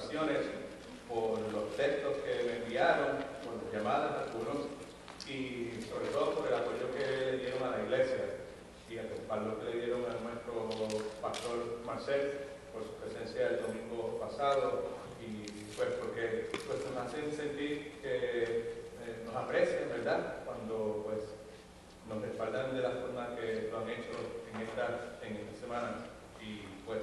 oraciones, por los textos que me enviaron, por las llamadas algunos, y sobre todo por el apoyo que le dieron a la iglesia y el respaldo que le dieron a nuestro pastor Marcel por su presencia el domingo pasado, y pues porque pues nos hacen sentir que nos aprecian, ¿verdad? Cuando pues nos respaldan de la forma que lo han hecho en esta semana, y pues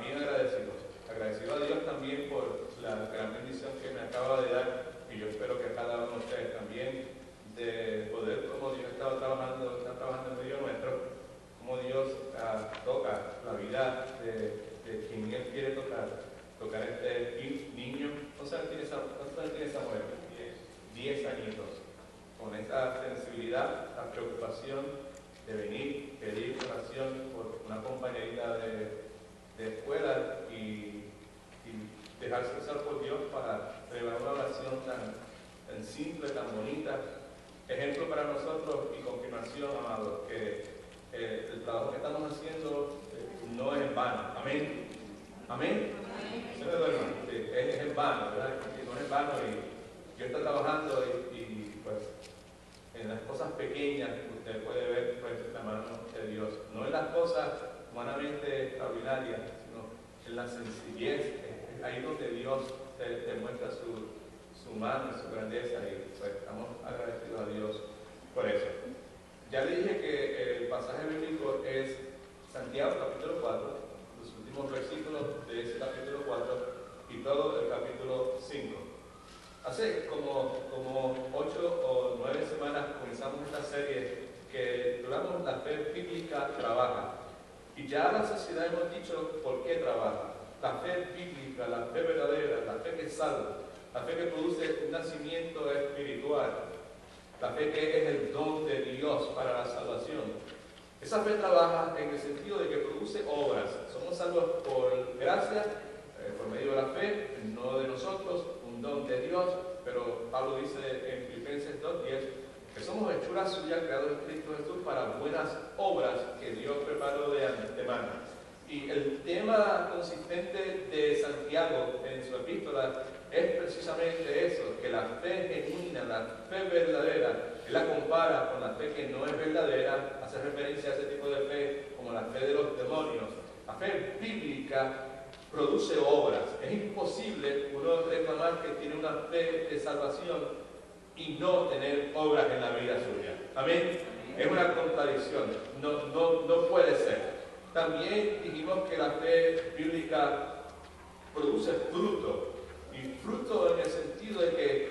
bien agradecido a Dios también por la gran bendición que me acaba de dar, y yo espero que cada uno de ustedes también, de poder, como Dios está trabajando en medio nuestro, como Dios toca la vida de quien Él quiere tocar este niño. ¿Cuántos años tiene Samuel? 10 añitos, con esa sensibilidad, la preocupación de venir, pedir oración por una compañerita de escuela y dejarse usar por Dios para elevar una oración tan simple, tan bonita. Ejemplo para nosotros y confirmación, amados, que el trabajo que estamos haciendo no es en vano. Amén. Amén. ¿Se me duerma? Sí, es en vano, ¿verdad? No es en vano, y yo estoy trabajando y pues en las cosas pequeñas usted puede ver pues la mano de Dios, no en las cosas humanamente extraordinarias, sino en la sencillez. Es ahí donde Dios te muestra su mano, su grandeza, y pues estamos agradecidos a Dios por eso. Ya le dije que el pasaje bíblico es Santiago capítulo 4, los últimos versículos de ese capítulo 4 y todo el capítulo 5. Hace como 8 o 9 semanas comenzamos esta serie que titulamos La fe bíblica trabaja. Y ya la sociedad hemos dicho por qué trabaja. La fe bíblica, la fe verdadera, la fe que salva, la fe que produce un nacimiento espiritual, la fe que es el don de Dios para la salvación. Esa fe trabaja en el sentido de que produce obras. Somos salvos por gracia, por medio de la fe, no de nosotros, un don de Dios, pero Pablo dice en Filipenses 2:10 que somos hechuras suyas, creados en Cristo Jesús para buenas obras que Dios preparó de antemano. Y el tema consistente de Santiago en su epístola es precisamente eso, que la fe genuina, la fe verdadera, él la compara con la fe que no es verdadera, hace referencia a ese tipo de fe como la fe de los demonios. La fe bíblica produce obras. Es imposible uno reclamar que tiene una fe de salvación y no tener obras en la vida suya. Amén. Es una contradicción. No puede ser. También dijimos que la fe bíblica produce fruto. Y fruto en el sentido de que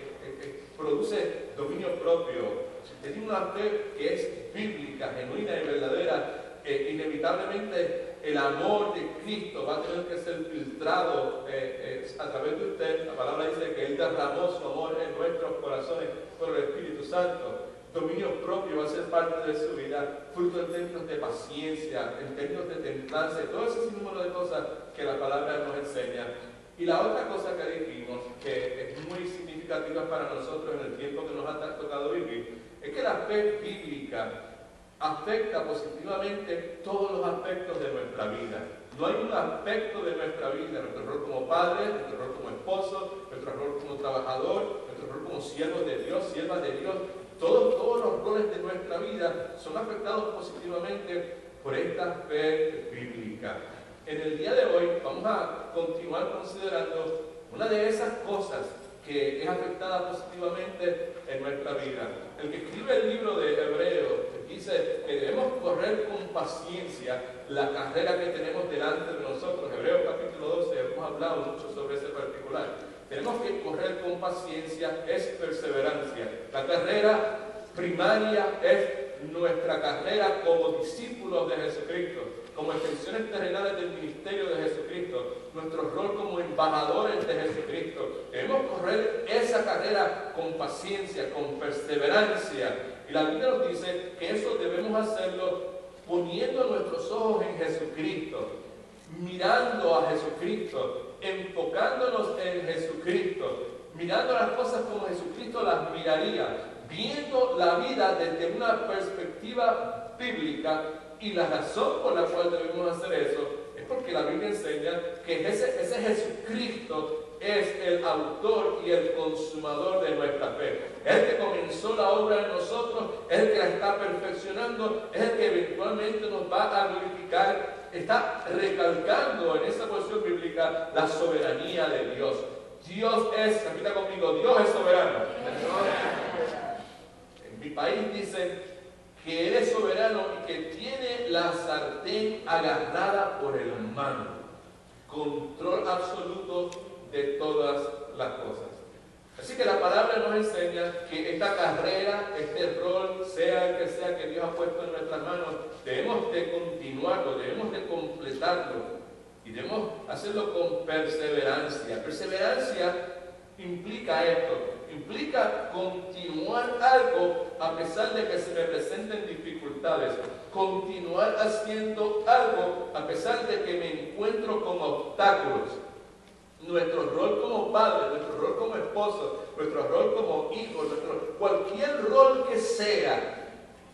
produce dominio propio. Si usted tiene una fe que es bíblica, genuina y verdadera, inevitablemente el amor de Cristo va a tener que ser filtrado a través de usted. La palabra dice que Él derramó su amor en nuestros corazones por el Espíritu Santo. Dominio propio va a ser parte de su vida, fruto en términos de paciencia, en términos de templanza, y todo ese número de cosas que la palabra nos enseña. Y la otra cosa que dijimos, que es muy significativa para nosotros en el tiempo que nos ha tocado vivir, es que la fe bíblica afecta positivamente todos los aspectos de nuestra vida. No hay un aspecto de nuestra vida, nuestro rol como padre, nuestro rol como esposo, nuestro rol como trabajador, nuestro rol como siervos de Dios, siervas de Dios, todos los roles de nuestra vida son afectados positivamente por esta fe bíblica. En el día de hoy vamos a continuar considerando una de esas cosas que es afectada positivamente en nuestra vida. El que escribe el libro de Hebreos dice que debemos correr con paciencia la carrera que tenemos delante de nosotros. Hebreos capítulo 12, hemos hablado mucho sobre ese particular. Tenemos que correr con paciencia, es perseverancia. La carrera primaria es nuestra carrera como discípulos de Jesucristo, como extensiones terrenales del ministerio de Jesucristo, nuestro rol como embajadores de Jesucristo. Debemos correr esa carrera con paciencia, con perseverancia. Y la Biblia nos dice que eso debemos hacerlo poniendo nuestros ojos en Jesucristo, mirando a Jesucristo, enfocándonos en Jesucristo, mirando las cosas como Jesucristo las miraría, viendo la vida desde una perspectiva bíblica. Y la razón por la cual debemos hacer eso es porque la Biblia enseña que ese Jesucristo es el autor y el consumador de nuestra fe. Es el que comenzó la obra en nosotros, es el que la está perfeccionando, es el que eventualmente nos va a glorificar. Está recalcando en esa porción bíblica la soberanía de Dios. Dios es, repita conmigo, Dios es soberano. En mi país dicen que Él es soberano y que tiene la sartén agarrada por el mango. Control absoluto de todas las cosas. Así que la palabra nos enseña que esta carrera, este rol, sea el que sea que Dios ha puesto en nuestras manos, debemos de continuarlo, debemos de completarlo y debemos hacerlo con perseverancia. Perseverancia implica esto, implica continuar algo a pesar de que se me presenten dificultades, continuar haciendo algo a pesar de que me encuentro con obstáculos. Nuestro rol como padre, nuestro rol como esposo, nuestro rol como hijo, cualquier rol que sea,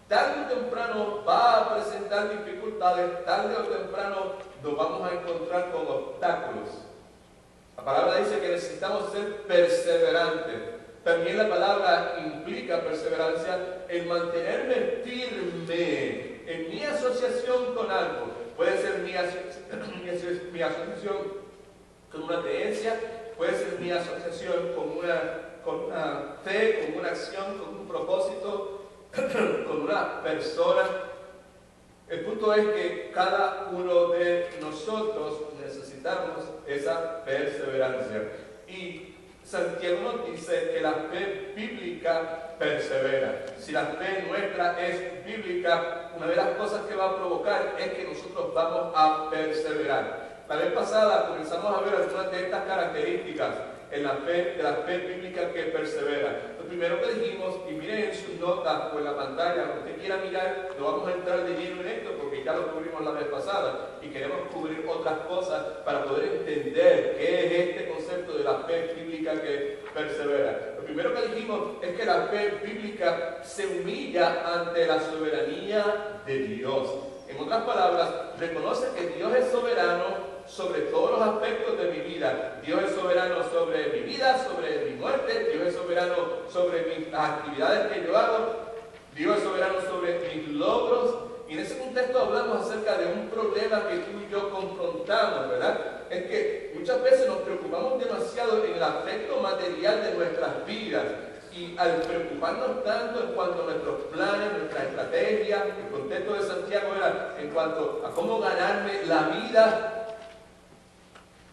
tarde o temprano va a presentar dificultades, tarde o temprano nos vamos a encontrar con obstáculos. La palabra dice que necesitamos ser perseverantes. También la palabra implica perseverancia en mantenerme firme en mi asociación con algo. Puede ser mi asociación con una creencia, puede ser mi asociación con una fe, con una acción, con un propósito, con una persona. El punto es que cada uno de nosotros necesitamos esa perseverancia. Y Santiago nos dice que la fe bíblica persevera. Si la fe nuestra es bíblica, una de las cosas que va a provocar es que nosotros vamos a perseverar. La vez pasada comenzamos a ver algunas de estas características en la fe, de la fe bíblica que persevera. Lo primero que dijimos, y miren en sus notas o en la pantalla, lo que usted quiera mirar, no vamos a entrar de lleno en esto porque ya lo cubrimos la vez pasada y queremos cubrir otras cosas para poder entender qué es este concepto de la fe bíblica que persevera. Lo primero que dijimos es que la fe bíblica se humilla ante la soberanía de Dios. En otras palabras, reconoce que Dios es soberano sobre todos los aspectos de mi vida. Dios es soberano sobre mi vida, sobre mi muerte. Dios es soberano sobre las actividades que yo hago. Dios es soberano sobre mis logros. Y en ese contexto hablamos acerca de un problema que tú y yo confrontamos, ¿verdad? Es que muchas veces nos preocupamos demasiado en el aspecto material de nuestras vidas. Y al preocuparnos tanto en cuanto a nuestros planes, nuestra estrategia, el contexto de Santiago era en cuanto a cómo ganarme la vida,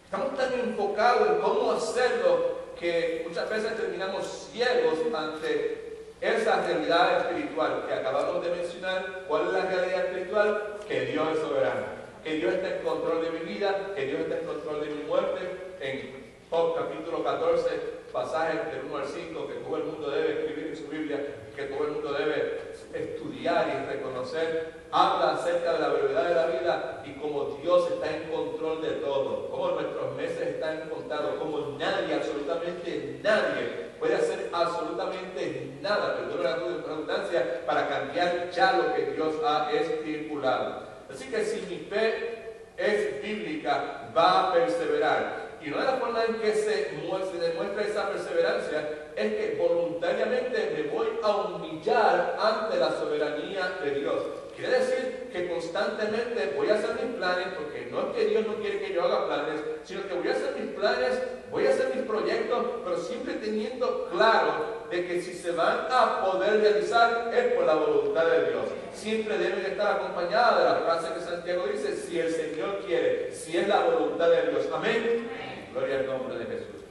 estamos tan enfocados en cómo hacerlo que muchas veces terminamos ciegos ante esa realidad espiritual que acabamos de mencionar. ¿Cuál es la realidad espiritual? Que Dios es soberano, que Dios está en control de mi vida, que Dios está en control de mi muerte. En Job capítulo 14, pasajes del 1 al 5, que todo el mundo debe escribir en su Biblia, que todo el mundo debe estudiar y reconocer, habla acerca de la brevedad de la vida y cómo Dios está en control de todo, cómo nuestros meses están contados, cómo nadie, absolutamente nadie, puede hacer absolutamente nada, perdón la redundancia, para cambiar ya lo que Dios ha estipulado. Así que si mi fe es bíblica, va a perseverar. Y una de las formas en que se demuestra esa perseverancia es que voluntariamente me voy a humillar ante la soberanía de Dios. Quiere decir que constantemente voy a hacer mis planes, porque no es que Dios no quiere que yo haga planes, sino que voy a hacer mis planes, voy a hacer mis proyectos, pero siempre teniendo claro de que si se van a poder realizar es por la voluntad de Dios. Siempre deben estar acompañadas de la frase que Santiago dice: si el Señor quiere, si es la voluntad de Dios. Amén. Gloria al nombre de Jesús.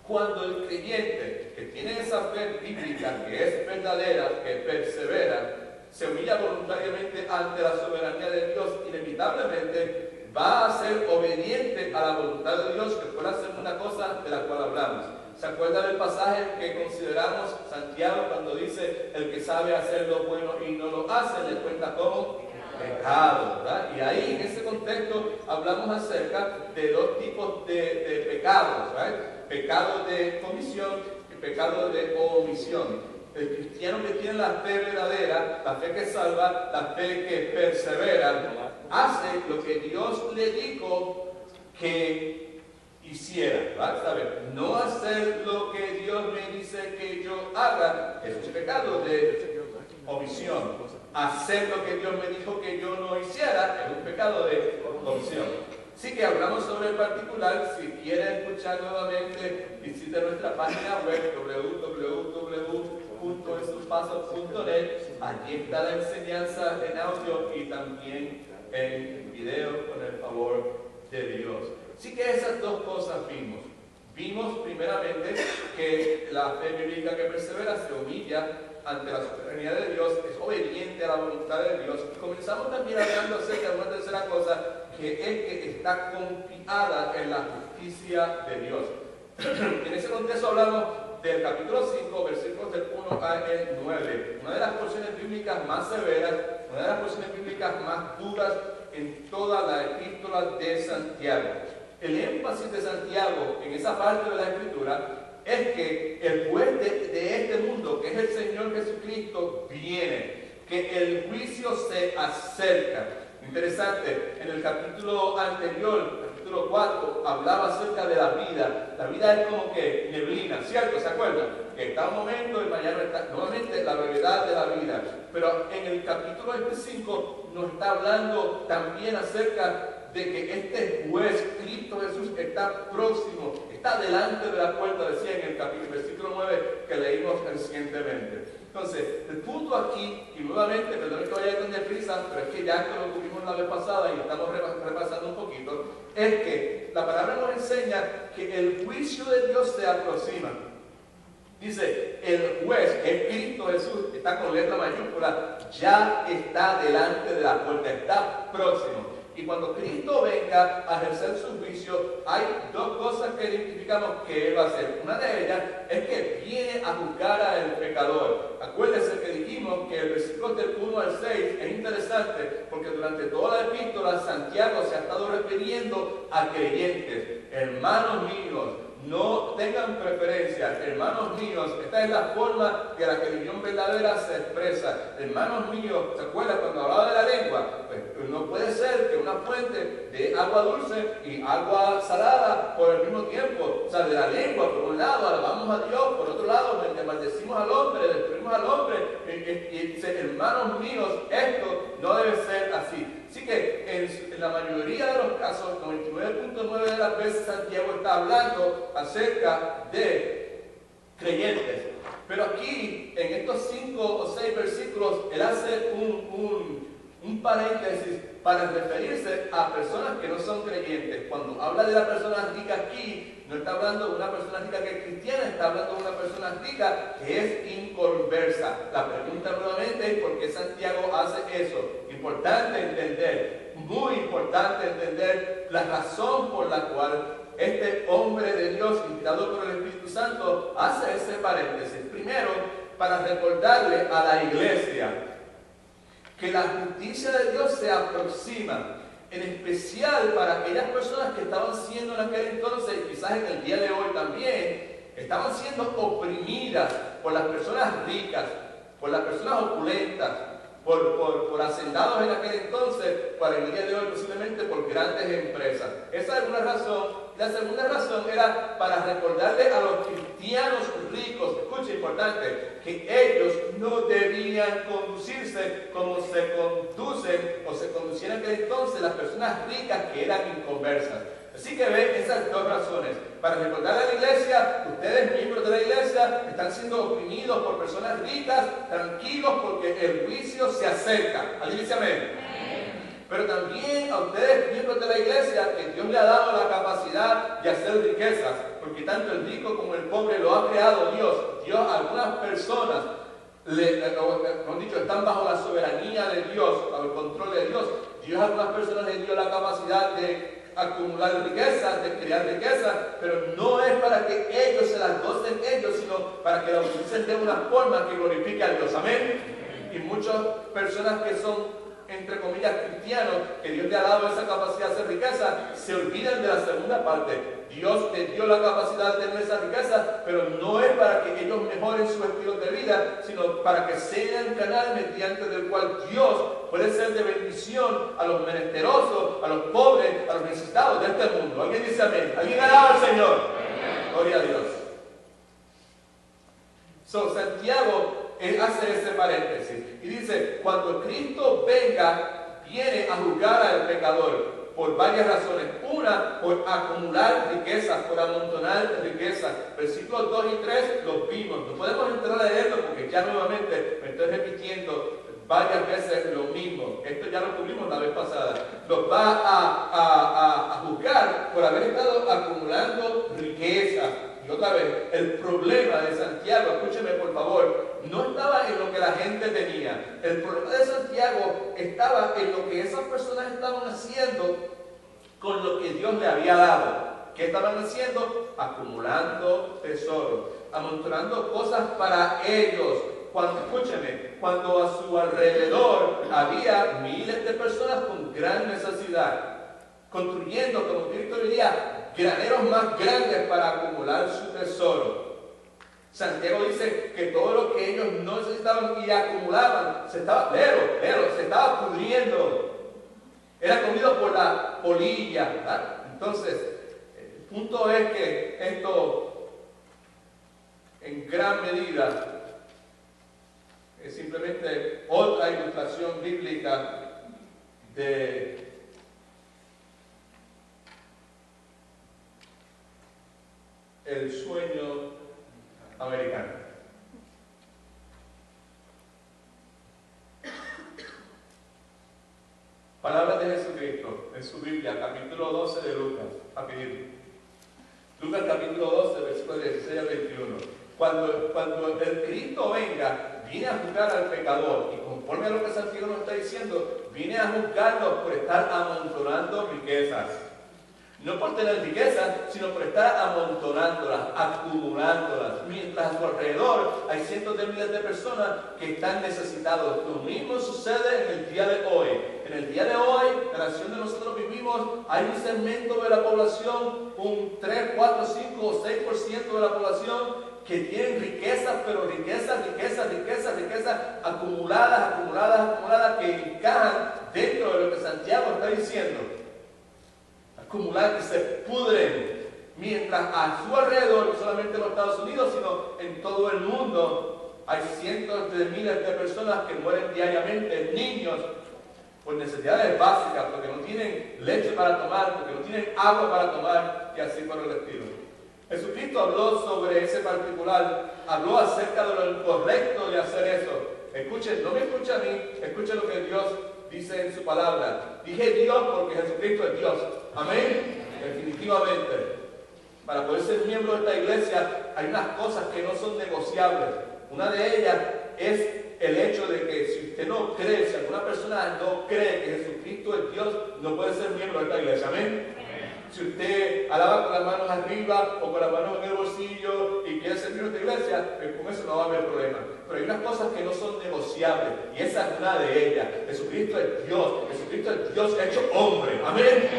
Cuando el creyente que tiene esa fe bíblica, que es verdadera, que persevera, se humilla voluntariamente ante la soberanía de Dios, inevitablemente va a ser obediente a la voluntad de Dios, que fue la segunda cosa de la cual hablamos. ¿Se acuerda del pasaje que consideramos Santiago cuando dice: el que sabe hacer lo bueno y no lo hace, le cuenta como pecado, ¿verdad? Y ahí, en ese contexto, hablamos acerca de dos tipos de pecados, ¿verdad? Pecado de comisión y pecado de omisión. El cristiano que tiene la fe verdadera, la fe que salva, la fe que persevera, hace lo que Dios le dijo que hiciera, ¿verdad? ¿Sabe? No hacer lo que Dios me dice que yo haga es un pecado de omisión. Hacer lo que Dios me dijo que yo no hiciera es un pecado de omisión. Así que hablamos sobre el particular. Si quiere escuchar nuevamente, visite nuestra página web www.esuspasos.net. Allí está la enseñanza en audio y también en video con el favor de Dios. Así que esas dos cosas vimos. Vimos primeramente que la fe bíblica que persevera se humilla ante la soberanía de Dios, es obediente a la voluntad de Dios. Y comenzamos también hablando acerca de una tercera cosa, que es que está confiada en la justicia de Dios. En ese contexto hablamos del capítulo 5, versículos del 1 al 9. Una de las porciones bíblicas más severas, una de las porciones bíblicas más duras en toda la epístola de Santiago. El énfasis de Santiago en esa parte de la Escritura es que el juez de este mundo, que es el Señor Jesucristo, viene, que el juicio se acerca. Interesante, en el capítulo anterior, capítulo 4, hablaba acerca de la vida. La vida es como que neblina, ¿cierto? ¿Se acuerdan? Que está un momento y mañana está nuevamente la brevedad de la vida. Pero en el capítulo 5 nos está hablando también acerca de que este juez, Cristo Jesús, está próximo, está delante de la puerta, decía en el versículo 9 que leímos recientemente. Entonces, el punto aquí, y nuevamente, perdón que vaya tan deprisa, pero es que ya que lo tuvimos la vez pasada y estamos repasando un poquito, es que la palabra nos enseña que el juicio de Dios se aproxima. Dice, el juez, el Cristo Jesús, está con letra mayúscula, ya está delante de la puerta, está próximo. Y cuando Cristo venga a ejercer su juicio, hay dos cosas que identificamos que Él va a hacer. Una de ellas es que viene a juzgar al pecador. Acuérdense que dijimos que el versículo del 1 al 6 es interesante porque durante toda la epístola Santiago se ha estado refiriendo a creyentes. Hermanos míos, no tengan preferencia, hermanos míos. Esta es la forma que la religión verdadera se expresa. Hermanos míos, ¿se acuerdan cuando hablaba de la lengua? Pues no puede ser que una fuente de agua dulce y agua salada por el mismo tiempo. O sea, de la lengua, por un lado, alabamos a Dios, por otro lado, maldecimos al hombre, destruimos al hombre. Y dice, hermanos míos, esto no debe ser así. Así que en la mayoría de los casos, 99.9 de las veces, Santiago está hablando acerca de creyentes. Pero aquí, en estos 5 o 6 versículos, él hace un paréntesis para referirse a personas que no son creyentes. Cuando habla de la persona rica aquí, no está hablando de una persona rica que es cristiana, está hablando de una persona rica que es inconversa. La pregunta nuevamente es ¿por qué Santiago hace eso? Importante entender, muy importante entender la razón por la cual este hombre de Dios, inspirado por el Espíritu Santo, hace ese paréntesis. Primero, para recordarle a la iglesia que la justicia de Dios se aproxima, en especial para aquellas personas que estaban siendo en aquel entonces, y quizás en el día de hoy también, estaban siendo oprimidas por las personas ricas, por las personas opulentas, por hacendados en aquel entonces, para el día de hoy posiblemente por grandes empresas. Esa es una razón. La segunda razón era para recordarle a los cristianos ricos, escucha importante, que ellos no debían conducirse como se conducen o se conducían en aquel entonces las personas ricas que eran inconversas. Así que ven esas dos razones. Para recordarle a la iglesia, ustedes miembros de la iglesia están siendo oprimidos por personas ricas, tranquilos porque el juicio se acerca. ¿Alguien dice amén? Pero también a ustedes, miembros de la iglesia, que Dios le ha dado la capacidad de hacer riquezas, porque tanto el rico como el pobre lo ha creado Dios. Dios a algunas personas, están bajo la soberanía de Dios, bajo el control de Dios. Dios a algunas personas les dio la capacidad de acumular riquezas, de crear riquezas, pero no es para que ellos se las gocen ellos, sino para que la utilicen de una forma que glorifique a Dios. Amén. Y muchas personas que son entre comillas, cristianos, que Dios le ha dado esa capacidad de hacer riqueza, se olvidan de la segunda parte. Dios les dio la capacidad de tener esa riqueza, pero no es para que ellos mejoren su estilo de vida, sino para que sean el canal mediante del cual Dios puede ser de bendición a los menesterosos, a los pobres, a los necesitados de este mundo. ¿Alguien dice amén? ¿Alguien alaba al Señor? Amén. Gloria a Dios. Santiago hace ese paréntesis y dice, cuando Cristo venga, viene a juzgar al pecador por varias razones. Una, por acumular riquezas, por amontonar riquezas. Versículos 2 y 3 los vimos. No podemos entrar a leerlo porque ya nuevamente me estoy repitiendo varias veces lo mismo. Esto ya lo cubrimos la vez pasada. Los va a juzgar por haber estado acumulando riquezas. Y otra vez, el problema de Santiago, escúcheme por favor, no estaba en lo que la gente tenía. El problema de Santiago estaba en lo que esas personas estaban haciendo con lo que Dios le había dado. ¿Qué estaban haciendo? Acumulando tesoros, amontonando cosas para ellos. Escúcheme, cuando a su alrededor había miles de personas con gran necesidad, construyendo, como Cristo diría, graneros más grandes para acumular su tesoro. Santiago dice que todo lo que ellos no necesitaban y acumulaban se estaba, se estaba pudriendo. Era comido por la polilla, ¿verdad? Entonces, el punto es que esto, en gran medida, es simplemente otra ilustración bíblica de el sueño americano. Palabras de Jesucristo en su Biblia, capítulo 12 de Lucas. Rapidito. Lucas capítulo 12, versículos 16 al 21. Cuando el Cristo venga, viene a juzgar al pecador. Y conforme a lo que Santiago nos está diciendo, viene a juzgarlos por estar amontonando riquezas. No por tener riquezas, sino por estar amontonándolas, acumulándolas. Mientras a su alrededor hay cientos de miles de personas que están necesitados. Lo mismo sucede en el día de hoy. En el día de hoy, en la nación de nosotros vivimos, hay un segmento de la población, un 3, 4, 5 o 6% de la población que tienen riquezas, pero riquezas acumuladas, que encajan dentro de lo que Santiago está diciendo. Acumular, que se pudren, mientras a su alrededor, no solamente en los Estados Unidos, sino en todo el mundo, hay cientos de miles de personas que mueren diariamente, niños, por necesidades básicas, porque no tienen leche para tomar, porque no tienen agua para tomar, y así por el estilo. Jesucristo habló sobre ese particular, habló acerca de lo incorrecto de hacer eso. Escuchen, no me escuchen a mí, escuchen lo que Dios dice en su palabra. Dije Dios porque Jesucristo es Dios. Amén. Definitivamente. Para poder ser miembro de esta iglesia hay unas cosas que no son negociables. Una de ellas es el hecho de que si usted no cree, si alguna persona no cree que Jesucristo es Dios, no puede ser miembro de esta iglesia. Amén. Si usted alaba con las manos arriba o con las manos en el bolsillo y quiere ser miembro de esta iglesia, pues con eso no va a haber problema. Pero hay unas cosas que no son negociables y esa es una de ellas. Jesucristo es Dios. Jesucristo es Dios hecho hombre. Amén.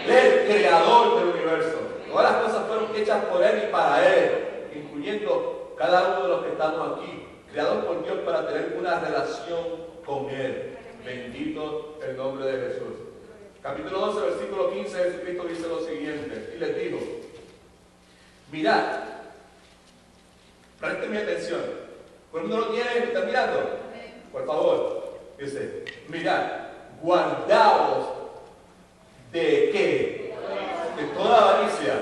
Él es el creador del universo. Todas las cosas fueron hechas por Él y para Él, incluyendo cada uno de los que estamos aquí, creados por Dios para tener una relación con Él. Bendito el nombre de Jesús. Capítulo 12, versículo 15, Jesucristo dice lo siguiente, y les dijo, mirad, préstenme atención, ¿todo el mundo lo tiene? ¿Está mirando? Por favor, dice, mirad, guardaos ¿de qué? De toda avaricia.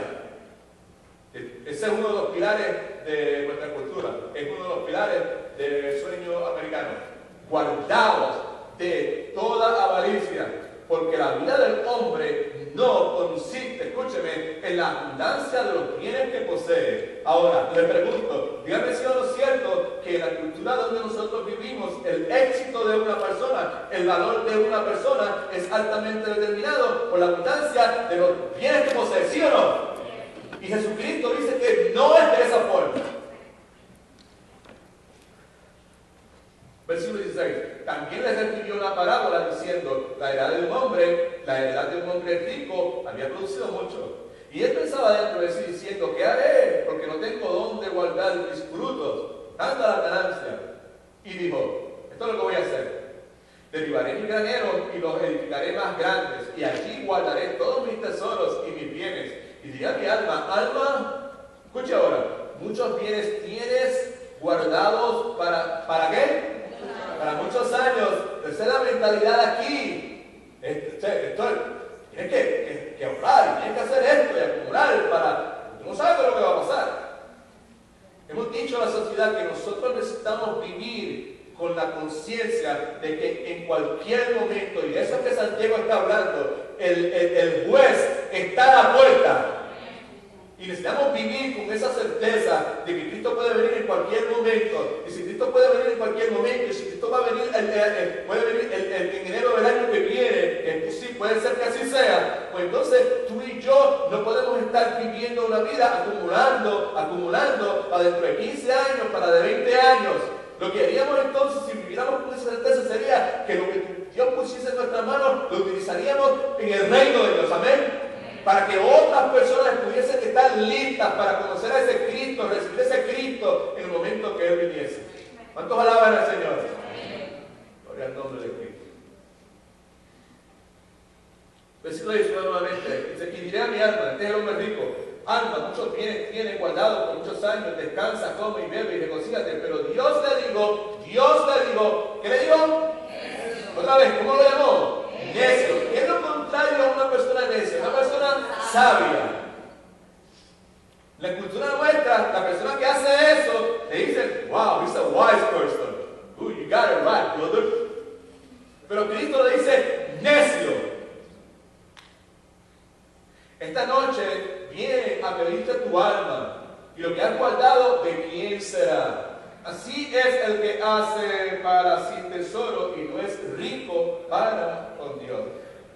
Ese es uno de los pilares de nuestra cultura, es uno de los pilares del sueño americano. Guardaos de toda avaricia, porque la vida del hombre no consiste, escúcheme, en la abundancia de los bienes que posee. Ahora, le pregunto, dígame si no es cierto que en la cultura donde nosotros vivimos, el éxito de una persona, el valor de una persona es altamente determinado por la abundancia de los bienes que posee, ¿sí o no? Y Jesucristo dice que no es de esa forma. Versículo 16. también les refirió una parábola diciendo, la heredad de un hombre rico había producido mucho. Y él pensaba dentro de sí diciendo, ¿qué haré? Porque no tengo dónde guardar mis frutos, tanta la ganancia. Y dijo, esto es lo que voy a hacer. Derribaré mi granero y los edificaré más grandes, y allí guardaré todos mis tesoros y mis bienes. Y diré a mi alma, alma, escucha ahora, muchos bienes tienes guardados ¿para qué? Para muchos años. Esa es la mentalidad aquí. Tienes que ahorrar, tienes que hacer esto y acumular para... Tú no sabes lo que va a pasar. Hemos dicho a la sociedad que nosotros necesitamos vivir con la conciencia de que en cualquier momento, y de eso es que Santiago está hablando, el juez está a la puerta. Y necesitamos vivir con esa certeza de que Cristo puede venir en cualquier momento. Y si Cristo puede venir en cualquier momento, y si Cristo va a venir, puede venir en enero del año que viene, sí, puede ser que así sea, pues entonces tú y yo no podemos estar viviendo una vida acumulando para dentro de 15 años, para de 20 años. Lo que haríamos entonces, si viviéramos con esa certeza, sería que lo que Dios pusiese en nuestras manos, lo utilizaríamos en el reino de Dios. Amén. Para que otras personas pudiesen estar listas para conocer a ese Cristo, recibir ese Cristo en el momento que Él viniese. ¿Cuántos alaban al Señor? Gloria al nombre de Cristo. Versículo 19 nuevamente. Dice, y diré a mi alma, este es el hombre rico, alma, muchos bienes tiene guardado por muchos años, descansa, come y bebe y regocíjate. Pero Dios le digo, ¿qué le digo? Otra vez, ¿cómo lo llamó? Necio. ¿Qué es lo contrario a una persona necia? Una persona sabia. La cultura nuestra, la persona que hace eso, le dice, wow, he's a wise person. Ooh, you got it right, brother. Pero Cristo le dice, necio. Esta noche viene a pedirte tu alma, y lo que has guardado, ¿de quién será? Así es el que hace para sí tesoro y no es rico para con Dios.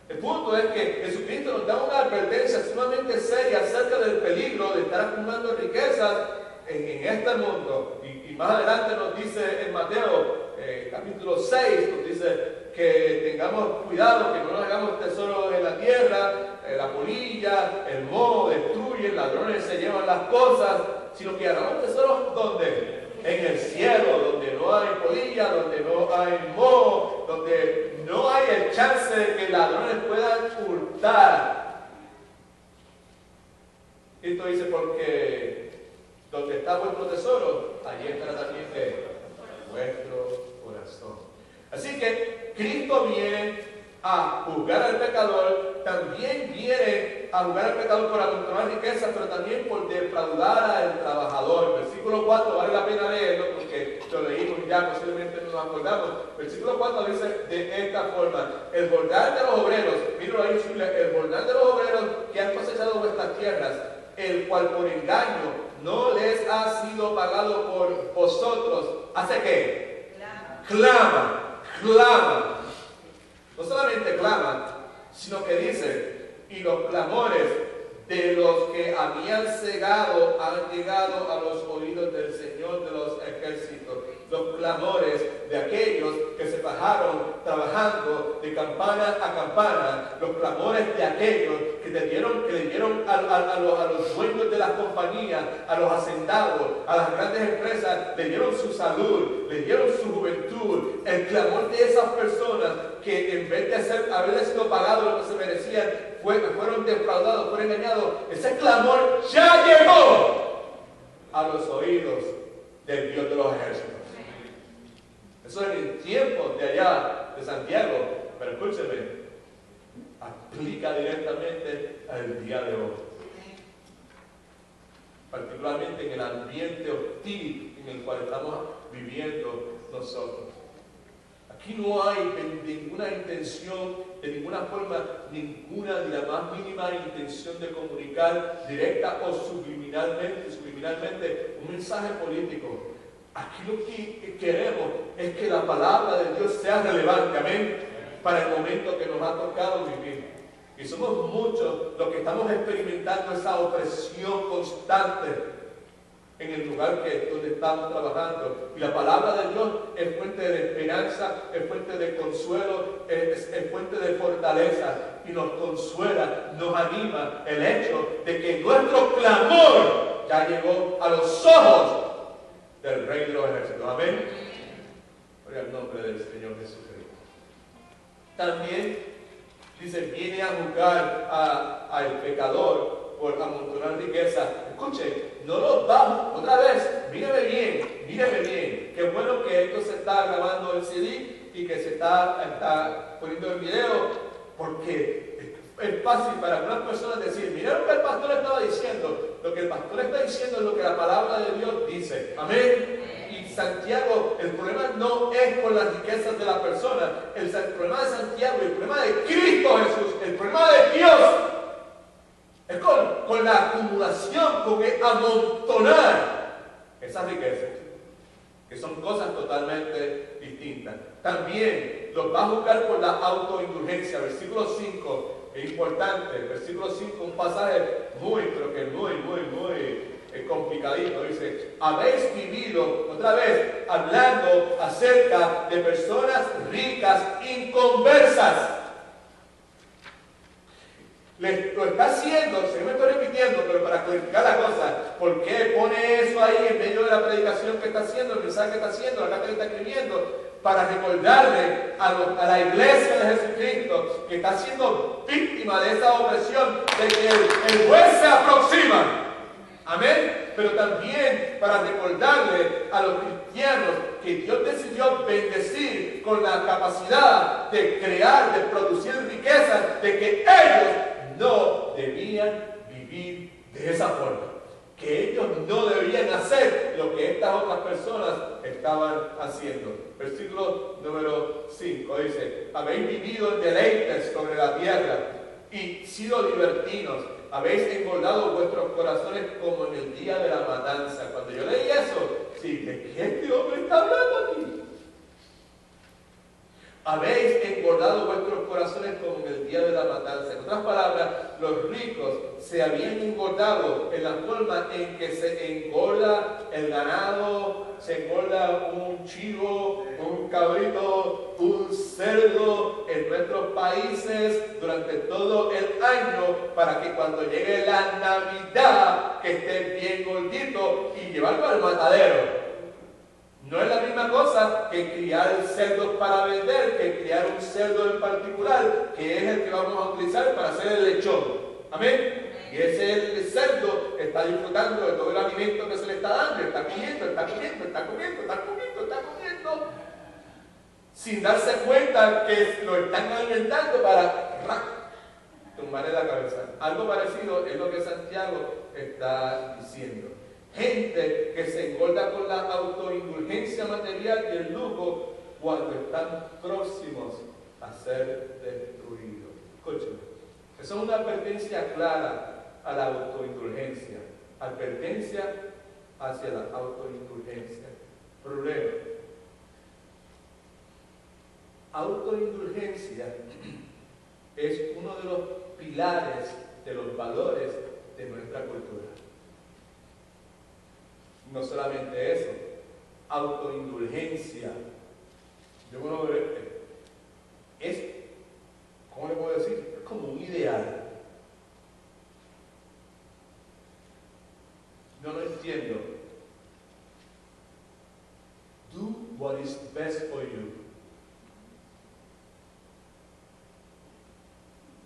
El punto es que Jesucristo nos da una advertencia sumamente seria acerca del peligro de estar acumulando riquezas en este mundo. Y más adelante nos dice en Mateo capítulo 6, nos dice que tengamos cuidado, que no nos hagamos tesoros en la tierra, la polilla, el moho destruyen, ladrones se llevan las cosas, sino que hagamos tesoros ¿dónde? En el cielo, donde no hay polilla, donde no hay moho, donde no hay el chance de que ladrones puedan hurtar. Esto dice porque donde está vuestro tesoro, allí estará también vuestro corazón. Así que Cristo viene a juzgar al pecador, también viene a juzgar al pecador por amontonar riquezas, pero también por defraudar al trabajador. Versículo 4, vale la pena leerlo porque lo leímos ya, posiblemente no nos acordamos. Versículo 4 dice de esta forma, el jornal de los obreros, míralo ahí, el jornal de los obreros que han cosechado vuestras tierras, el cual por engaño no les ha sido pagado por vosotros, ¿hace qué? Clama. No solamente clama, sino que dice, y los clamores de los que habían cegado han llegado a los oídos del Señor de los ejércitos. Los clamores de aquellos que se bajaron trabajando de campana a campana, los clamores de aquellos que le dieron a los dueños de las compañías, a los hacendados, a las grandes empresas, le dieron su salud, le dieron su juventud. El clamor de esas personas que en vez de haberle sido pagado lo que se merecían, fueron defraudados, fueron engañados. Ese clamor ya llegó a los oídos del Dios de los ejércitos. Eso en el tiempo de allá, de Santiago, pero escúcheme, aplica directamente al día de hoy. Particularmente en el ambiente hostil en el cual estamos viviendo nosotros. Aquí no hay ninguna intención, de ninguna forma, ni la más mínima intención de comunicar directa o subliminalmente un mensaje político. Aquí lo que queremos es que la palabra de Dios sea relevante, amén, para el momento que nos ha tocado vivir. Y somos muchos los que estamos experimentando esa opresión constante. en el lugar donde estamos trabajando. Y la palabra de Dios es fuente de esperanza, es fuente de consuelo, es fuente de fortaleza. Y nos consuela, nos anima el hecho de que nuestro clamor ya llegó a los ojos del Rey de los Ejércitos. Amén. Por el nombre del Señor Jesucristo. También dice, viene a juzgar al pecador por amontonar riqueza. Escuche, no los vamos, otra vez, míreme bien. Qué bueno que esto se está grabando en CD y que se está poniendo en video, porque es fácil para algunas personas decir, mira lo que el pastor estaba diciendo. Lo que el pastor está diciendo es lo que la palabra de Dios dice. Amén. Y Santiago, el problema no es con las riquezas de la persona. El problema de Santiago, el problema de Cristo Jesús, el problema de Dios, es con la acumulación, con el amontonar esas riquezas, que son cosas totalmente distintas. También los va a juzgar por la autoindulgencia. Versículo 5, es importante. Versículo 5, un pasaje muy complicadito. Dice, habéis vivido, otra vez, hablando acerca de personas ricas, inconversas. Lo está haciendo, se me estoy repitiendo, pero para clarificar la cosa, ¿por qué pone eso ahí en medio de la predicación que está haciendo, el mensaje que está haciendo, la carta que está escribiendo? Para recordarle a la iglesia de Jesucristo que está siendo víctima de esa opresión, de que el juez se aproxima. Amén. Pero también para recordarle a los cristianos que Dios decidió bendecir con la capacidad de crear, de producir riquezas, de que ellos no debían vivir de esa forma, que ellos no debían hacer lo que estas otras personas estaban haciendo. Versículo número 5 dice, habéis vivido en deleites sobre la tierra y sido libertinos, habéis engordado vuestros corazones como en el día de la matanza. Cuando yo leí eso, sí, ¿de qué este hombre está hablando aquí? Habéis engordado vuestros corazones como en el día de la matanza. En otras palabras, los ricos se habían engordado en la forma en que se engorda el ganado, se engorda un chivo, un cabrito, un cerdo en nuestros países durante todo el año, para que cuando llegue la Navidad que esté bien gordito y llevarlo al matadero. No es la misma cosa que criar cerdos para vender, que criar un cerdo en particular, que es el que vamos a utilizar para hacer el lechón. Amén. Y ese cerdo está disfrutando de todo el alimento que se le está dando, está comiendo, sin darse cuenta que lo están alimentando para tumbarle la cabeza. Algo parecido es lo que Santiago está diciendo. Gente que se engorda con la autoindulgencia material y el lujo cuando están próximos a ser destruidos. Escúcheme, esa es una advertencia clara a la autoindulgencia. Advertencia hacia la autoindulgencia. Problema. Autoindulgencia es uno de los pilares de los valores de nuestra cultura. No solamente eso, autoindulgencia. Yo puedo ver, es, ¿cómo le puedo decir? Es como un ideal. No lo entiendo. Do what is best for you.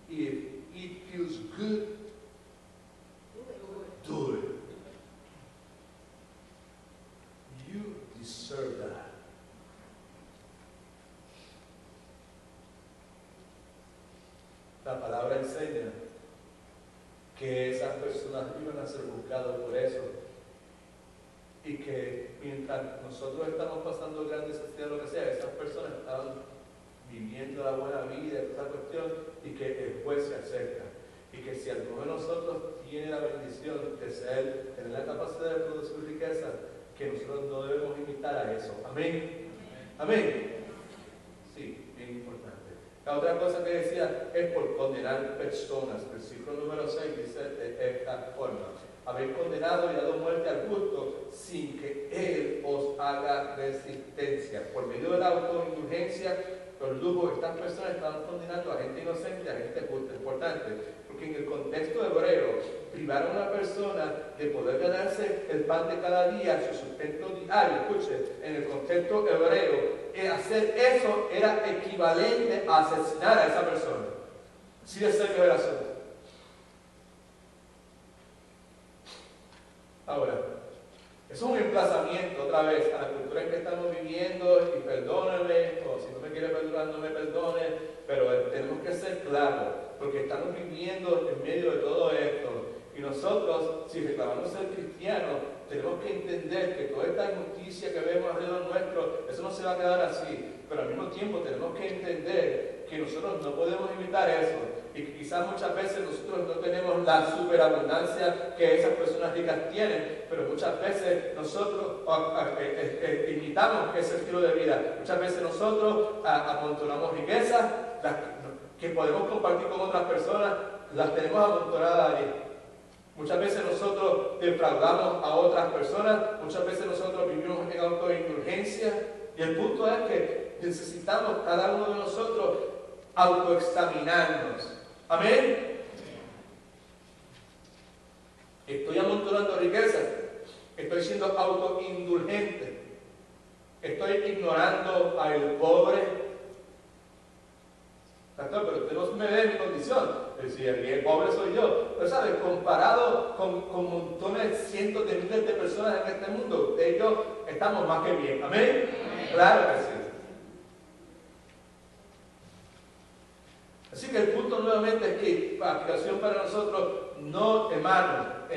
If it feels good, do it. You deserve that. La palabra enseña que esas personas iban a ser buscadas por eso, y que mientras nosotros estamos pasando gran necesidad, lo que sea, esas personas estaban viviendo la buena vida, esa cuestión, y que el juez se acerca, y que si alguno de nosotros tiene la bendición de tener la capacidad de producir riqueza, que nosotros no debemos imitar a eso. Amén. Amén. Sí, bien importante. La otra cosa que decía es por condenar personas. Versículo número 6 dice de esta forma: habéis condenado y dado muerte al justo sin que Él os haga resistencia. Por medio de la autoindulgencia, los lujos, estas personas estaban condenando a gente inocente y a gente justa. Importante, porque en el contexto hebreo, privar a una persona de poder ganarse el pan de cada día, su sustento diario, escuche, en el contexto hebreo, hacer eso era equivalente a asesinar a esa persona. Así de serio era el asunto. Ahora, es un emplazamiento otra vez a la cultura en que estamos viviendo, y perdónenme, o si no me quiere perdonar, no me perdone, pero tenemos que ser claros, porque estamos viviendo en medio de todo esto. Y nosotros, si reclamamos ser cristianos, tenemos que entender que toda esta injusticia que vemos alrededor nuestro, eso no se va a quedar así. Pero al mismo tiempo tenemos que entender que nosotros no podemos evitar eso. Y que quizás muchas veces nosotros no tenemos la superabundancia que esas personas ricas tienen, pero muchas veces nosotros imitamos ese estilo de vida. Muchas veces nosotros amontonamos riquezas que podemos compartir con otras personas, las tenemos amontonadas allí. Muchas veces nosotros defraudamos a otras personas, muchas veces nosotros vivimos en autoindulgencia, y el punto es que necesitamos cada uno de nosotros autoexaminarnos. Amén. Estoy amontonando riquezas, estoy siendo autoindulgente, estoy ignorando al pobre. Pastor, pero usted no me ve mi condición. Si el pobre soy yo. Pero ¿sabes? Comparado con montones, cientos de miles de personas en este mundo, ellos estamos más que bien. ¿Amén? Claro que sí. Así que el punto nuevamente es que, la aplicación para nosotros, no, hermana,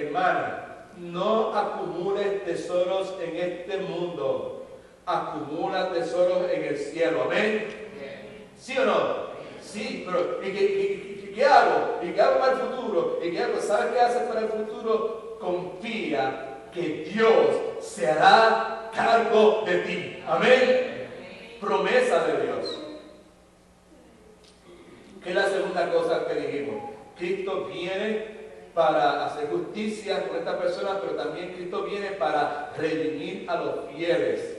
no acumules tesoros en este mundo. Acumula tesoros en el cielo. ¿Amén? ¿Sí o no? Sí, pero ¿y qué hago? ¿Y qué hago para el futuro? ¿Y qué hago? ¿Sabes qué haces para el futuro? Confía que Dios se hará cargo de ti. Amén. Promesa de Dios. ¿Qué es la segunda cosa que dijimos? Cristo viene para hacer justicia con esta persona, pero también Cristo viene para redimir a los fieles.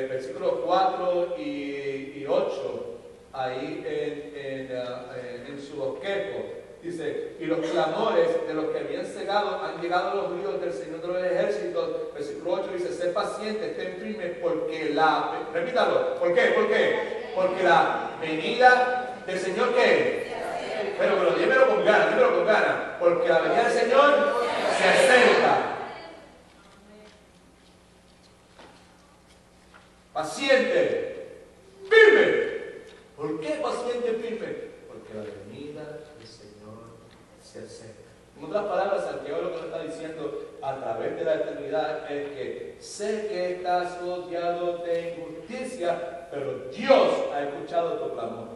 Versículos 4 y 8, ahí en su bosquejo, dice: y los clamores de los que habían cegado han llegado a los ríos del Señor de los ejércitos. Versículo 8 dice: sé paciente, estén firmes, porque repítalo, ¿por qué? Porque la venida del Señor, ¿qué? Pero dímelo con ganas, porque la venida del Señor se acerca. Paciente, firme. ¿Por qué paciente, firme? Porque la venida del Señor se acerca. En otras palabras, Santiago lo que nos está diciendo a través de la eternidad es que sé que estás rodeado de injusticia, pero Dios ha escuchado tu clamor.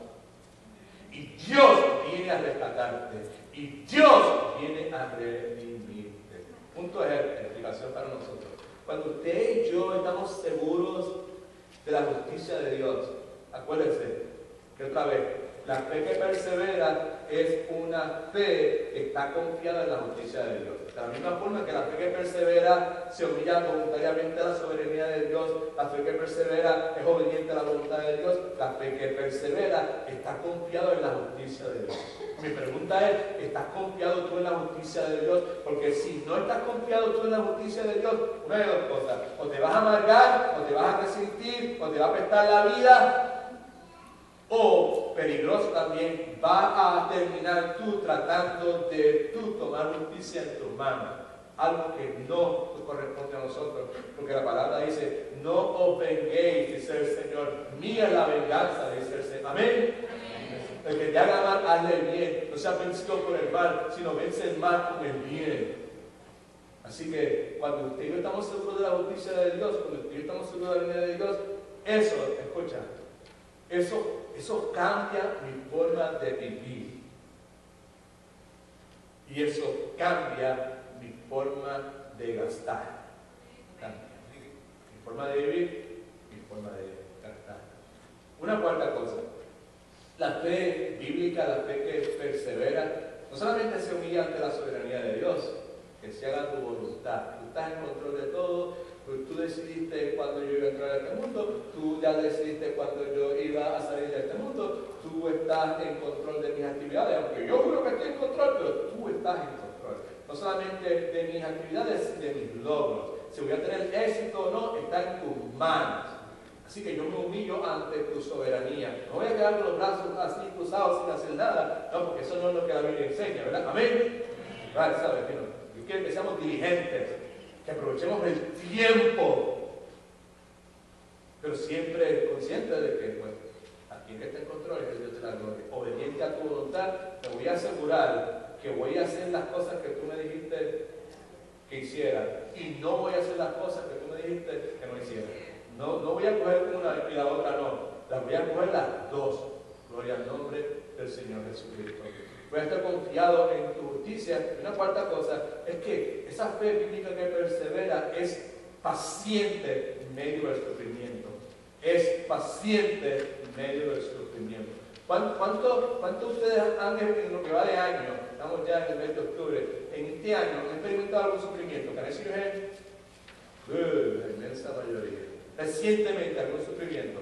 Y Dios viene a rescatarte. Y Dios viene a redimirte. Punto es la explicación para nosotros. Cuando usted y yo estamos seguros de la justicia de Dios, acuérdense que otra vez, la fe que persevera es una fe que está confiada en la justicia de Dios. De la misma forma que la fe que persevera se humilla voluntariamente a la soberanía de Dios, la fe que persevera es obediente a la voluntad de Dios, la fe que persevera está confiada en la justicia de Dios. Mi pregunta es: ¿estás confiado tú en la justicia de Dios? Porque si no estás confiado tú en la justicia de Dios, una de dos cosas: o te vas a amargar, o te vas a resentir, o te va a apestar la vida, o, peligroso también, va a terminar tú tratando de tomar justicia en tus manos. Algo que no corresponde a nosotros, porque la palabra dice: no os venguéis, dice el Señor, mía es la venganza, dice el Señor. Amén. El que te haga mal, hazle bien. No seas vencido por el mal, sino vence el mal con el bien. Así que cuando usted y yo estamos seguros de la justicia de Dios, cuando usted y yo estamos seguros de la venida de Dios, eso, escucha, eso cambia mi forma de vivir. Y eso cambia mi forma de gastar. Cambia mi forma de vivir, mi forma de gastar. Una cuarta cosa: la fe bíblica, la fe que persevera, no solamente se humilla ante la soberanía de Dios, que se haga tu voluntad. Tú estás en control de todo. Tú decidiste cuándo yo iba a entrar a este mundo, tú ya decidiste cuándo yo iba a salir de este mundo, tú estás en control de mis actividades, aunque yo juro que estoy en control, pero tú estás en control. No solamente de mis actividades, de mis logros. Si voy a tener éxito o no, está en tus manos. Así que yo me humillo ante tu soberanía. No voy a quedar con los brazos así cruzados sin hacer nada, no, porque eso no es lo que la Biblia enseña, ¿verdad? Amén. Vale, ¿sabes? Yo quiero que seamos diligentes, que aprovechemos el tiempo, pero siempre consciente de que, pues, aquí el que está en control es el Dios de la gloria. Obediente a tu voluntad, te voy a asegurar que voy a hacer las cosas que tú me dijiste que hiciera, y no voy a hacer las cosas que tú me dijiste que no hiciera. No voy a coger una y la otra no, las voy a coger las dos. Gloria al nombre del Señor Jesucristo. Voy a estar confiado en tu justicia. Y una cuarta cosa es que esa fe bíblica que persevera es paciente en medio del sufrimiento. Es paciente en medio del sufrimiento. ¿Cuánto ustedes han, en lo que va de año, estamos ya en el mes de octubre, en este año han experimentado algún sufrimiento? ¿Can I see your hand? La inmensa mayoría. Recientemente algún sufrimiento.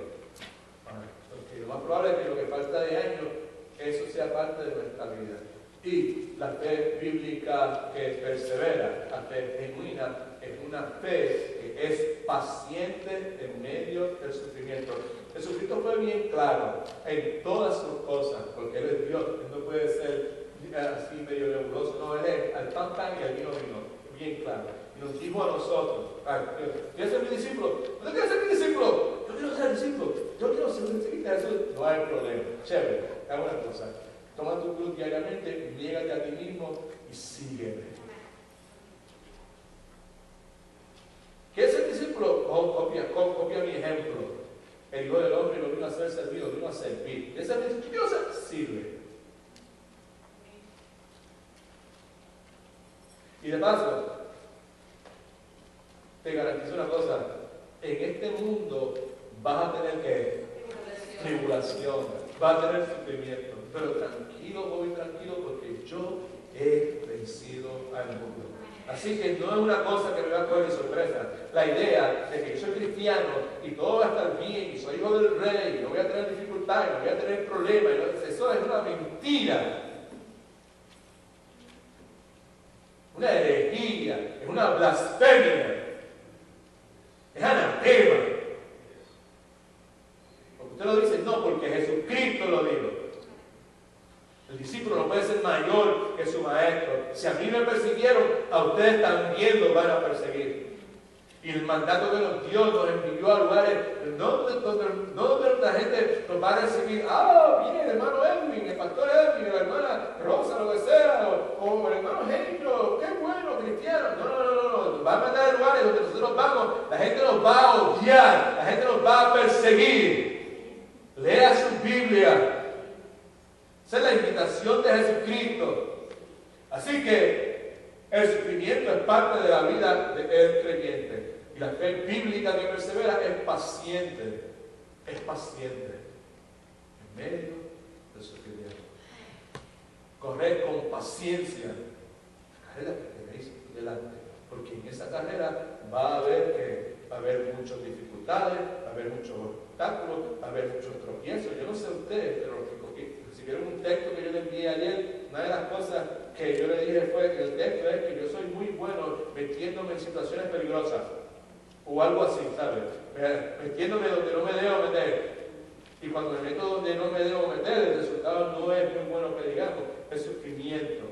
Porque lo más probable es que lo que falta de año, eso sea parte de nuestra vida. Y la fe bíblica que persevera, la fe genuina, es una fe que es paciente en medio del sufrimiento. Jesucristo fue bien claro en todas sus cosas, porque Él es Dios. Él no puede ser así medio nebuloso. No, Él es al pan y al vino vino. Bien claro. Y nos dijo a nosotros, ¿quieres ser mi discípulo? ¿No quieres ser mi discípulo? Yo quiero ser discípulo. Yo quiero ser un discípulo de Jesús. No hay problema. Chévere. Haga una cosa. Toma tu cruz diariamente, niégate a ti mismo y sígueme. ¿Quieres ser discípulo? Copia mi ejemplo. El Hijo del Hombre no vino a ser servido, vino a servir. ¿Quieres ser discípulo? ¿Qué quiero ser? Sirve. Y de paso, te garantizo una cosa, en este mundo vas a tener que tribulación, vas a tener sufrimiento, pero tranquilo, joven, tranquilo, porque yo he vencido al mundo. Así que no es una cosa que me va a coger de sorpresa. La idea de que yo soy cristiano y todo va a estar bien, y soy hijo del rey, y no voy a tener dificultades, no voy a tener problemas, eso es una mentira. Una herejía, es una blasfemia, es anatema. Porque usted lo dice, no, porque Jesucristo lo dijo. El discípulo no puede ser mayor que su maestro. Si a mí me persiguieron, a ustedes también los van a perseguir. Y el mandato que nos dio nos envió a lugares no donde la gente nos va a recibir. Viene el hermano Edwin, el pastor Edwin, la hermana Rosa, lo que sea, o el hermano Henry, qué bueno, cristiano. No. Nos va a mandar a lugares donde nosotros vamos, la gente nos va a odiar, la gente nos va a perseguir. Lea su Biblia. Esa es la invitación de Jesucristo. Así que el sufrimiento es parte de la vida del creyente. Y la fe bíblica que persevera es paciente. Es paciente. En medio del sufrimiento. Corred con paciencia la carrera que tenéis delante. Porque en esa carrera va a haber muchas dificultades, va a haber muchos obstáculos, va a haber muchos tropiezos. Yo no sé ustedes, pero si vieron un texto que yo le envié ayer, una de las cosas que yo le dije fue que el texto es que yo soy muy bueno metiéndome en situaciones peligrosas. O algo así, ¿sabes? Metiéndome donde no me debo meter. Y cuando me meto donde no me debo meter, el resultado no es muy bueno que digamos, es sufrimiento.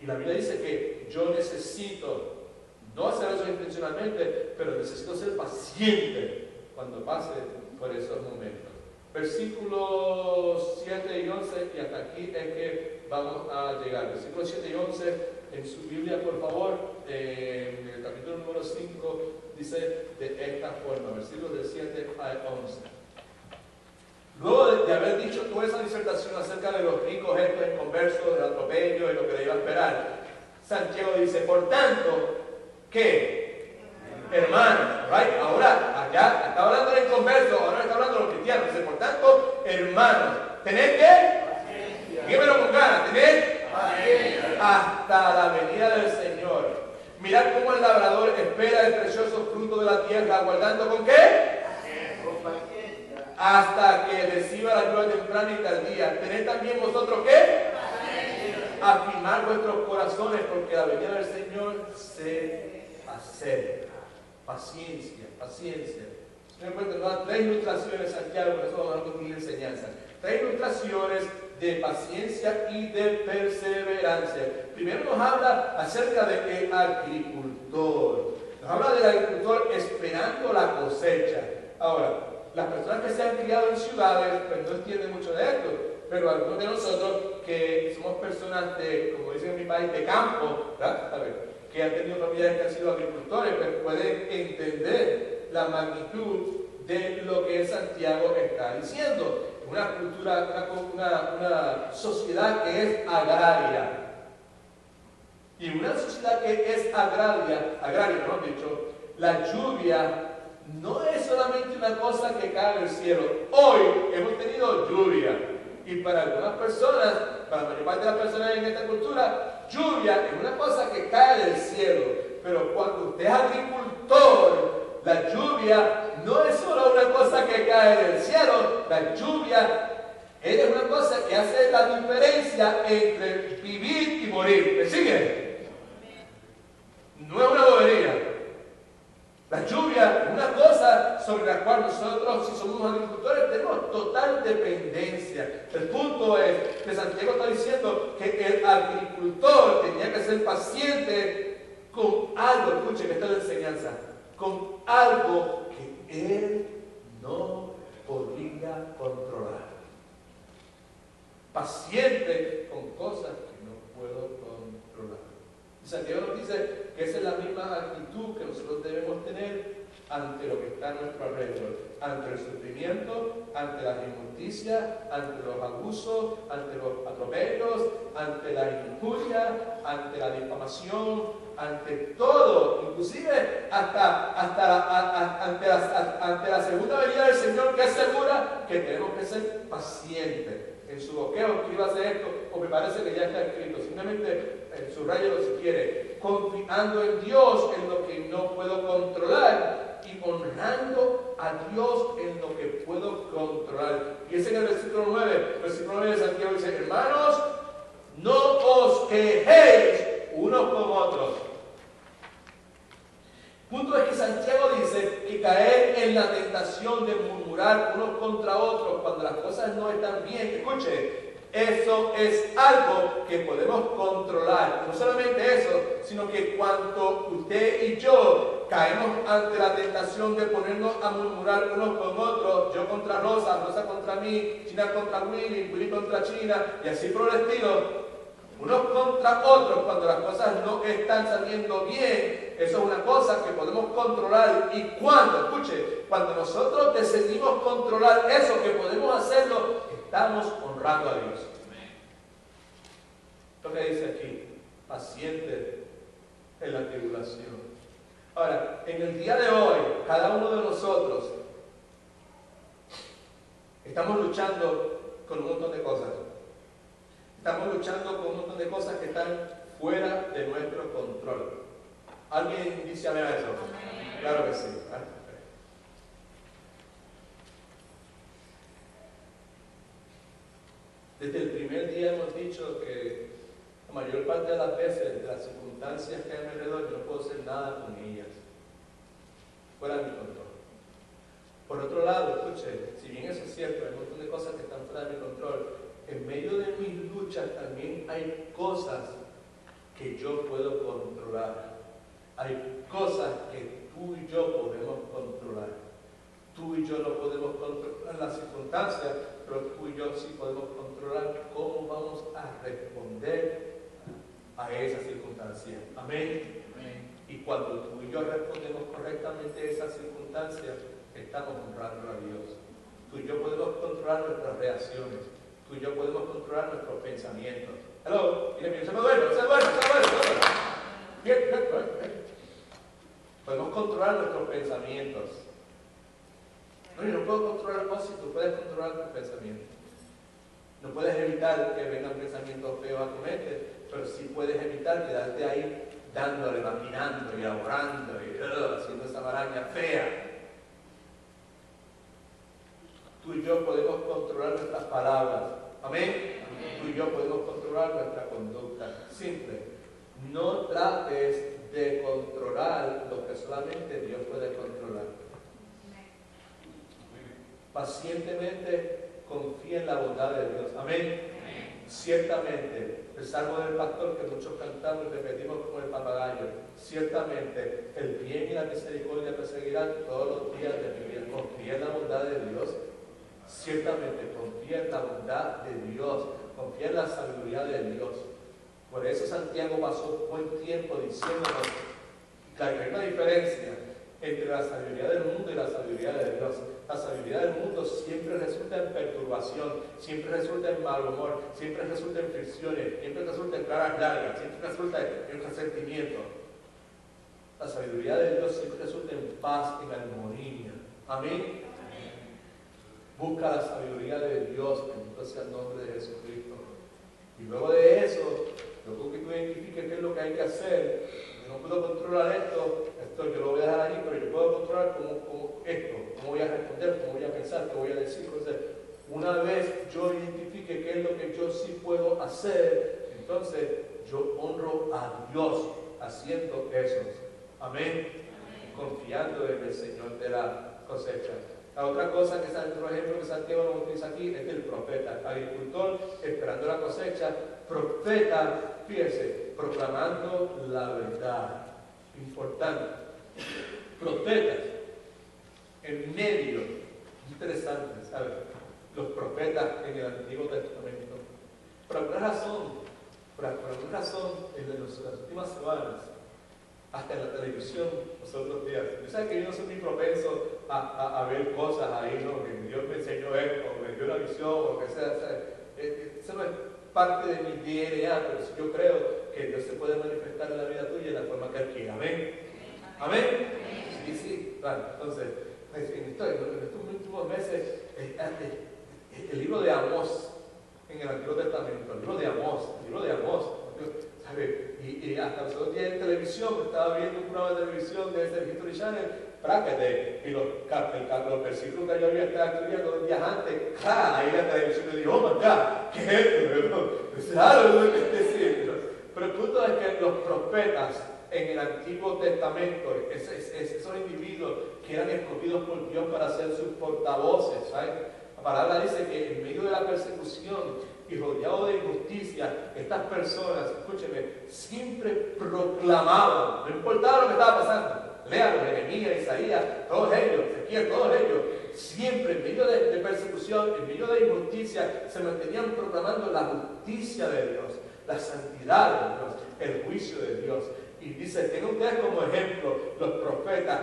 Y la Biblia dice que yo necesito, no hacer eso intencionalmente, pero necesito ser paciente cuando pase por esos momentos. Versículos 7 y 11, y hasta aquí es que vamos a llegar. Versículos 7 y 11, en su Biblia, por favor, en el capítulo número 5, dice de esta forma, versículos de 7 a 11. Luego de haber dicho toda esa disertación acerca de los ricos estos inconversos, del atropello y lo que le iba a esperar, Santiago dice, por tanto, ¿qué? Hermanos, right? Ahora, allá está hablando del inconverso, ahora está hablando de los cristianos. Dice, por tanto, hermanos, ¿tened qué? Dígamelo con ganas, ¿tened? Hasta la venida del Señor. como el labrador espera el precioso fruto de la tierra, aguardando ¿con qué? Hasta que reciba la lluvia temprana y tardía. Tened también vosotros ¿qué? Afirmar vuestros corazones, porque la venida del Señor se acerca. Paciencia, paciencia. Me encuentro tres ilustraciones, Santiago, por eso vamos a concluir enseñanza. Tres ilustraciones de paciencia y de perseverancia. Primero nos habla acerca del agricultor. Nos habla del agricultor esperando la cosecha. Ahora, las personas que se han criado en ciudades, pues no entienden mucho de esto, pero algunos de nosotros que somos personas de, como dicen en mi país, de campo, ¿verdad? Que han tenido familiares que han sido agricultores, pues pueden entender la magnitud de lo que Santiago está diciendo. Una cultura, una sociedad que es agraria. Y una sociedad que es agraria, mejor dicho, la lluvia no es solamente una cosa que cae del cielo. Hoy hemos tenido lluvia. Y para algunas personas, para la mayor parte de las personas en esta cultura, lluvia es una cosa que cae del cielo. Pero cuando usted es agricultor, la lluvia no es solo una cosa que cae del cielo. La lluvia es una cosa que hace la diferencia entre vivir y morir. ¿Me sigue? No es una bobería. La lluvia es una cosa sobre la cual nosotros, si somos agricultores, tenemos total dependencia. El punto es que Santiago está diciendo que el agricultor tenía que ser paciente con algo, escuchen, esta es la enseñanza, con algo que él no podría controlar. Paciente con cosas que no puedo controlar. Y Santiago nos dice que esa es la misma actitud que nosotros debemos tener ante lo que está a nuestro alrededor, ante el sufrimiento, ante la injusticia, ante los abusos, ante los atropellos, ante la injuria, ante la difamación, ante todo, inclusive ante la segunda venida del Señor, que asegura que tenemos que ser pacientes. En su boqueo escriba hacer esto, o me parece que ya está escrito, simplemente subrayelo si quiere, confiando en Dios en lo que no puedo controlar y honrando a Dios en lo que puedo controlar. Y ese en el versículo 9 de Santiago dice: hermanos, no os quejéis unos con otros. Punto es que Santiago dice que caer en la tentación de murmurar unos contra otros cuando las cosas no están bien, escuche, eso es algo que podemos controlar. No solamente eso, sino que cuando usted y yo caemos ante la tentación de ponernos a murmurar unos con otros, yo contra Rosa, Rosa contra mí, China contra Willy, Willy contra China, y así por el estilo, unos contra otros cuando las cosas no están saliendo bien, eso es una cosa que podemos controlar. Y cuando nosotros decidimos controlar eso, que podemos hacerlo, estamos honrando a Dios. Lo que dice aquí, paciente en la tribulación. Ahora, en el día de hoy, cada uno de nosotros estamos luchando con un montón de cosas. Estamos luchando con un montón de cosas que están fuera de nuestro control. ¿Alguien dice amén a eso? Amén. Claro que sí. Desde el primer día hemos dicho que la mayor parte de las veces, de las circunstancias que hay alrededor, yo no puedo hacer nada con ellas. Fuera de mi control. Por otro lado, escuche, si bien eso es cierto, hay un montón de cosas que están fuera de mi control, en medio de mis luchas también hay cosas que yo puedo controlar. Hay cosas que tú y yo podemos controlar. Tú y yo no podemos controlar las circunstancias, pero tú y yo sí podemos controlar cómo vamos a responder a esa circunstancia. Amén. Amén. Y cuando tú y yo respondemos correctamente a esa circunstancia, estamos honrando a Dios. Tú y yo podemos controlar nuestras reacciones. Tú y yo podemos controlar nuestros pensamientos. Hello, y le pienso, se me duerme. Bien. Podemos controlar nuestros pensamientos. No, yo no puedo controlar cosas si tú puedes controlar tus pensamientos. No puedes evitar que vengan pensamientos feos a tu mente, pero sí puedes evitar quedarte ahí dándole, maquinando y ahorrando y haciendo esa maraña fea. Tú y yo podemos controlar nuestras palabras. Amén. Tú y yo podemos controlar nuestra conducta. Simple. No trates de controlar lo que solamente Dios puede controlar. Pacientemente confía en la bondad de Dios. Amén. Ciertamente, el salmo del pastor que muchos cantamos y repetimos como el papagayo. Ciertamente, el bien y la misericordia te seguirán todos los días de mi vida. Confía en la bondad de Dios. Ciertamente, confía en la bondad de Dios. Confía en la sabiduría de Dios. Por eso Santiago pasó buen tiempo diciéndonos que hay una diferencia entre la sabiduría del mundo y la sabiduría de Dios. La sabiduría del mundo siempre resulta en perturbación, siempre resulta en mal humor, siempre resulta en fricciones, siempre resulta en caras largas, siempre resulta en resentimiento. La sabiduría de Dios siempre resulta en paz, en armonía. Amén. Busca la sabiduría de Dios, bendito sea el nombre de Jesucristo. Y luego de eso, luego que tú identifiques qué es lo que hay que hacer, yo no puedo controlar esto yo lo voy a dejar ahí, pero yo puedo controlar cómo voy a responder, cómo voy a pensar, qué voy a decir. Entonces, una vez yo identifique qué es lo que yo sí puedo hacer, entonces yo honro a Dios haciendo eso. Amén. Confiando en el Señor de la cosecha. La otra cosa, otro ejemplo que Santiago nos utiliza aquí es el profeta. Agricultor esperando la cosecha, profeta, fíjese, proclamando la verdad. Importante. Profetas en medio, interesante, ¿sabes? Los profetas en el Antiguo Testamento. Por alguna razón, en las últimas semanas, hasta en la televisión, los otros días, yo sé que yo no soy muy propenso a ver cosas ahí, ¿no? Que Dios me enseñó esto, o me dio una visión, o lo que sea, eso no es parte de mi DNA, pero sí yo creo que Dios se puede manifestar en la vida tuya de la forma que Él quiera. Amén. ¿Amén? Sí. Claro. Entonces, en estos últimos meses, el libro de Amós, en el Antiguo Testamento, el libro de Amós, ¿sabe? Y hasta los otros días en televisión, estaba viendo un programa de televisión de ese History Channel, prácticamente, y los versículos que yo había estado estudiando 2 días antes, ahí en la televisión me dijo, oh my God, ¿qué es esto? Claro, lo que decir. Pero el punto es que los profetas en el Antiguo Testamento, esos individuos que eran escogidos por Dios para ser sus portavoces, ¿sabes? La palabra dice que en medio de la persecución y rodeado de injusticia, estas personas, escúcheme, siempre proclamaban, no importaba lo que estaba pasando, léalo, Jeremías, Isaías, todos ellos, Ezequiel, todos ellos, siempre en medio de persecución, en medio de injusticia, se mantenían proclamando la justicia de Dios, la santidad de Dios, el juicio de Dios. Y dice, tengan ustedes como ejemplo los profetas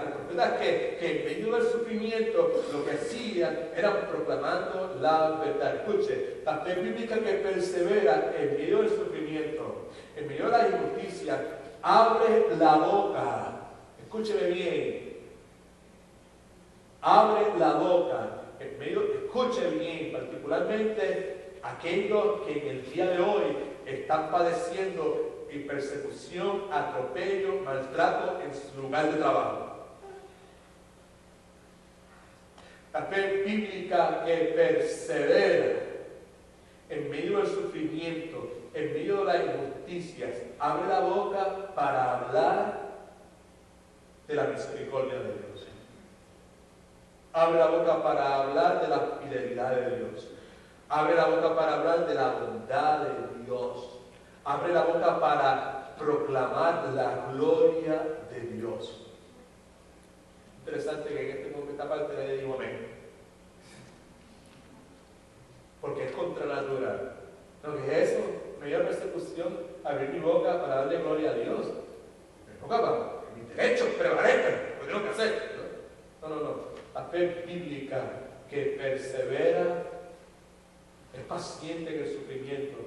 que en medio del sufrimiento lo que hacían era proclamando la verdad. Escuche, la fe bíblica que persevera en medio del sufrimiento, en medio de la injusticia, abre la boca. Escúcheme bien. Abre la boca. En medio, escuche bien, particularmente aquellos que en el día de hoy están padeciendo y persecución, atropello, maltrato en su lugar de trabajo. La fe bíblica que persevera en medio del sufrimiento, en medio de las injusticias, abre la boca para hablar de la misericordia de Dios. Abre la boca para hablar de la fidelidad de Dios. Abre la boca para hablar de la bondad de Dios. Abre la boca para proclamar la gloria de Dios. Interesante que en esta parte le digo amén. Porque es contranatural. Lo que es eso, me dio persecución, abrir mi boca para darle gloria a Dios. Mi boca para que mis derechos prevalezcan, lo que tengo que hacer. No. La fe bíblica que persevera es paciente en el sufrimiento.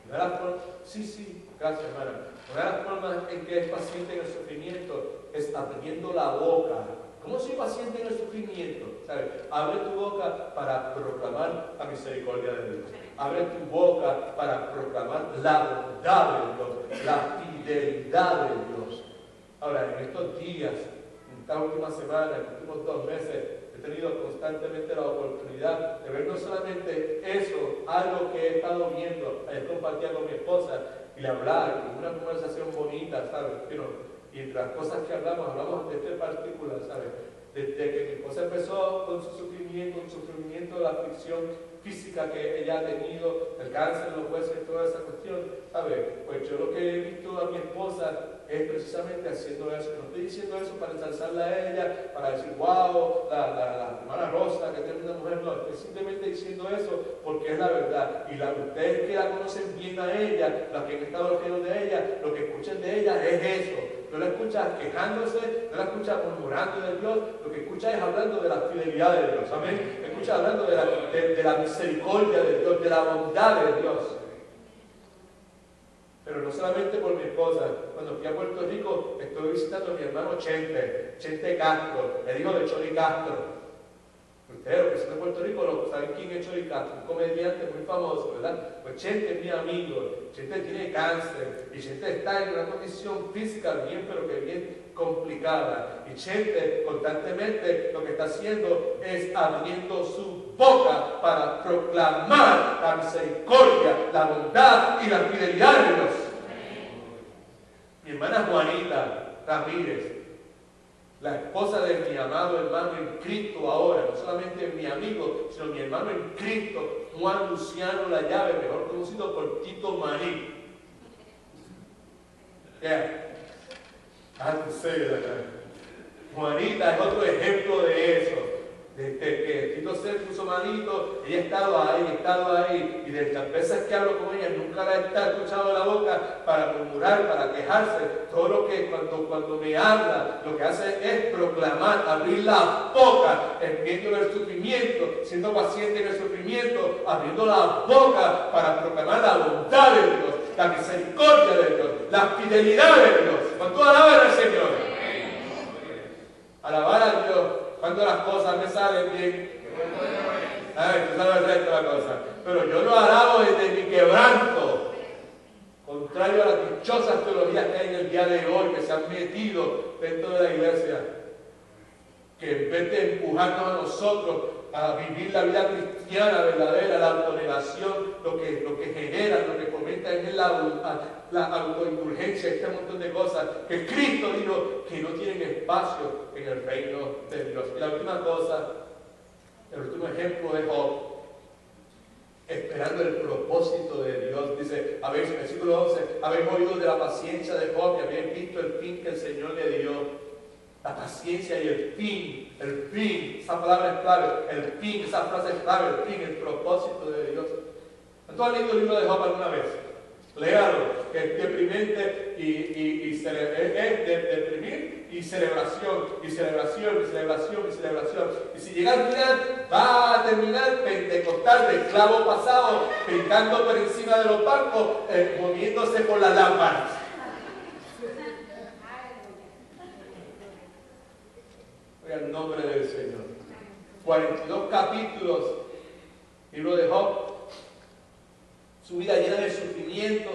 Gracias, hermana. Una de las formas en que es paciente en el sufrimiento es abriendo la boca. ¿Cómo soy paciente en el sufrimiento? ¿Sabes? Abre tu boca para proclamar la misericordia de Dios. Abre tu boca para proclamar la bondad de Dios, la fidelidad de Dios. Ahora, en estos días, en esta última semana, en los últimos 2 meses, he tenido constantemente la oportunidad de ver no solamente eso, algo que he estado viendo, ayer compartía con mi esposa y le hablaba, y una conversación bonita, ¿sabes? Y entre las cosas que hablamos de este particular, ¿sabes? Desde que mi esposa empezó con su sufrimiento de la aflicción física que ella ha tenido, el cáncer en los huesos y toda esa cuestión, ¿sabes? Pues yo lo que he visto a mi esposa es precisamente haciendo eso. No estoy diciendo eso para ensalzarla a ella, para decir, wow, la hermana Rosa, que tiene una mujer, no, estoy simplemente diciendo eso porque es la verdad. Y ustedes que la conocen bien a ella, los que han estado alrededor de ella, lo que escuchan de ella es eso. No la escuchas quejándose, no la escuchas murmurando de Dios, lo que escuchas es hablando de la fidelidad de Dios, amén. Escuchas hablando de la misericordia de Dios, de la bondad de Dios. Pero no solamente por mi esposa. Cuando fui a Puerto Rico, estuve visitando a mi hermano Chente Castro, el hijo de Choli Castro. Ustedes, los que son de Puerto Rico, saben quién es Choli Castro, un comediante muy famoso, ¿verdad? Pues Chente es mi amigo, Chente tiene cáncer, y Chente está en una condición física bien, pero que bien complicada. Y Chente constantemente lo que está haciendo es abriendo su boca para proclamar la misericordia, la bondad y la fidelidad de Dios. Mi hermana Juanita Ramírez, la esposa de mi amado hermano en Cristo ahora, no solamente mi amigo, sino mi hermano en Cristo, Juan Luciano La Llave, mejor conocido por Tito Maní. Juanita es otro ejemplo de eso. Desde que Tito se puso malito, ella ha estado ahí, y desde las veces que hablo con ella, nunca la he escuchado de la boca para murmurar, para quejarse. Todo lo que cuando me habla, lo que hace es proclamar, abrir la boca, viendo el sufrimiento, siendo paciente en el sufrimiento, abriendo la boca para proclamar la bondad de Dios, la misericordia de Dios, la fidelidad de Dios. Cuando alaban al Señor, alabar a Dios. Cuando las cosas me salen bien, tú sabes el resto de la cosa. Pero yo lo alabo desde mi quebranto. Contrario a las dichosas teologías que hay en el día de hoy, que se han metido dentro de la iglesia, que en vez de empujarnos a nosotros a vivir la vida cristiana verdadera, la autonegación, lo que genera, lo que fomenta es la autoindulgencia, este montón de cosas que Cristo dijo que no tienen espacio en el reino de Dios. Y la última cosa, el último ejemplo de Job, esperando el propósito de Dios, dice, versículo 11, habéis oído de la paciencia de Job y habéis visto el fin que el Señor le dio. La paciencia y el fin, esa palabra es clave, el fin, esa frase es clave, el fin, el propósito de Dios. ¿Tú has leído el libro de Job alguna vez? Léalo, que es deprimente es deprimir y celebración. Y si llega al final, va a terminar pentecostal de esclavo pasado, brincando por encima de los bancos, moviéndose por las lámparas. En nombre del Señor. 42 capítulos, libro de Job, su vida llena de sufrimiento,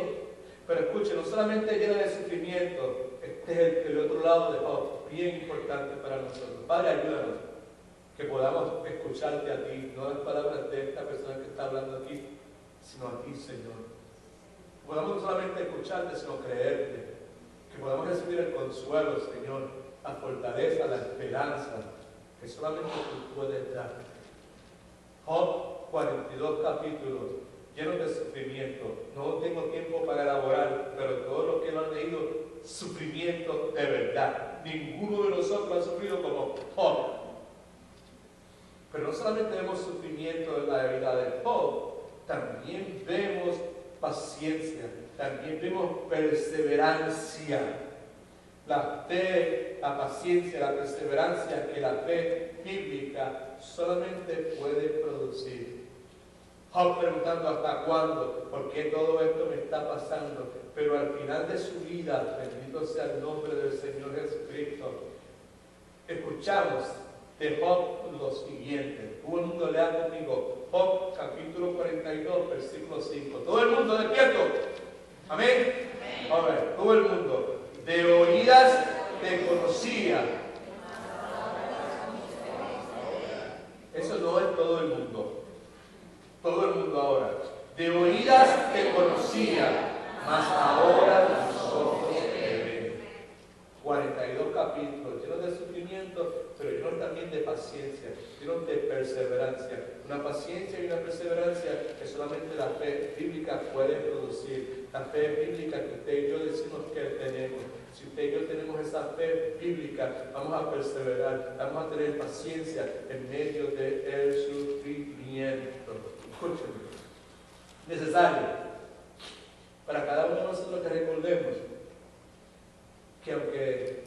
pero escuche, no solamente llena de sufrimiento, este es el otro lado de Job, bien importante para nosotros. Padre, ayúdanos, que podamos escucharte a ti, no las palabras de esta persona que está hablando aquí, sino a ti, Señor. Que podamos no solamente escucharte, sino creerte, que podamos recibir el consuelo, Señor, la fortaleza, la esperanza que solamente tú puedes dar. Job, 42 capítulos llenos de sufrimiento. No tengo tiempo para elaborar, pero todos los que lo han leído, sufrimiento de verdad. Ninguno de nosotros ha sufrido como Job. Pero no solamente vemos sufrimiento en la vida de Job, también vemos paciencia, también vemos perseverancia. La fe, la paciencia, la perseverancia que la fe bíblica solamente puede producir. Job preguntando hasta cuándo, por qué todo esto me está pasando, pero al final de su vida, bendito sea el nombre del Señor Jesucristo, escuchamos de Job lo siguiente. Todo el mundo lea conmigo Job capítulo 42 versículo 5. Todo el mundo despierto. Amén. A ver, todo el mundo. De oídas te conocía. Eso no es todo el mundo. Todo el mundo ahora. De oídas te conocía, mas ahora tus ojos te ven. 42 capítulos llenos de sufrimiento, pero llenos también de paciencia, llenos de perseverancia. Una paciencia y una perseverancia que solamente la fe bíblica puede producir. La fe bíblica que usted y yo decimos que tenemos. Si usted y yo tenemos esa fe bíblica, vamos a perseverar, vamos a tener paciencia en medio del sufrimiento. Escúcheme. Necesario para cada uno de nosotros que recordemos que aunque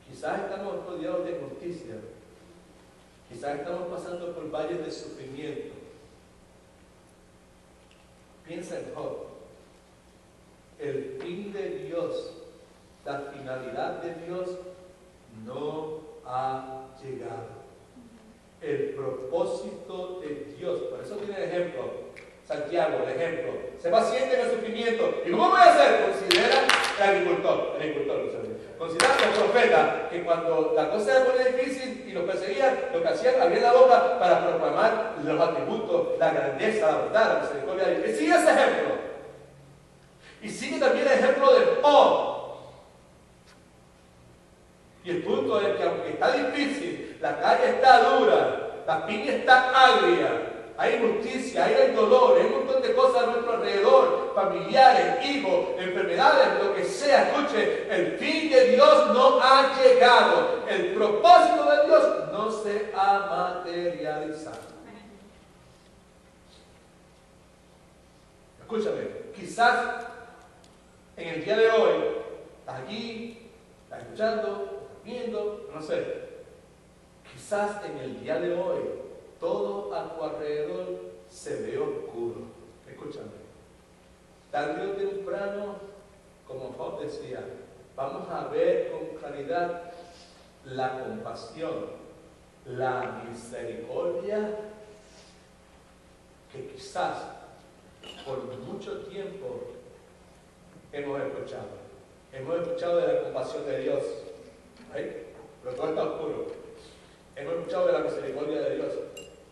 quizás estamos rodeados de injusticia, quizás estamos pasando por valles de sufrimiento, piensa en Job. El fin de Dios, la finalidad de Dios no ha llegado. El propósito de Dios, por eso tiene el ejemplo, Santiago, el ejemplo. Sé paciente en el sufrimiento. ¿Y cómo voy a hacer? Considera el agricultor, considera el profeta, que cuando la cosa se ponía difícil y los perseguían, lo que hacían, abrían la boca para proclamar los atributos, la grandeza, la bondad, la misericordia de Dios. Y sigue ese ejemplo. Y sigue también el ejemplo de Job. Y el punto es que aunque está difícil, la calle está dura, la piña está agria, hay injusticia, hay dolor, hay un montón de cosas a nuestro alrededor, familiares, hijos, enfermedades, lo que sea. Escuche, el fin de Dios no ha llegado. El propósito de Dios no se ha materializado. Escúchame, quizás en el día de hoy, estás aquí, estás escuchando, viendo, no sé. Quizás en el día de hoy, todo a tu alrededor se ve oscuro. Escúchame. Tarde o temprano, como Job decía, vamos a ver con claridad la compasión, la misericordia que quizás por mucho tiempo hemos escuchado. Hemos escuchado de la compasión de Dios, ¿right? Pero todo está oscuro. Hemos escuchado de la misericordia de Dios,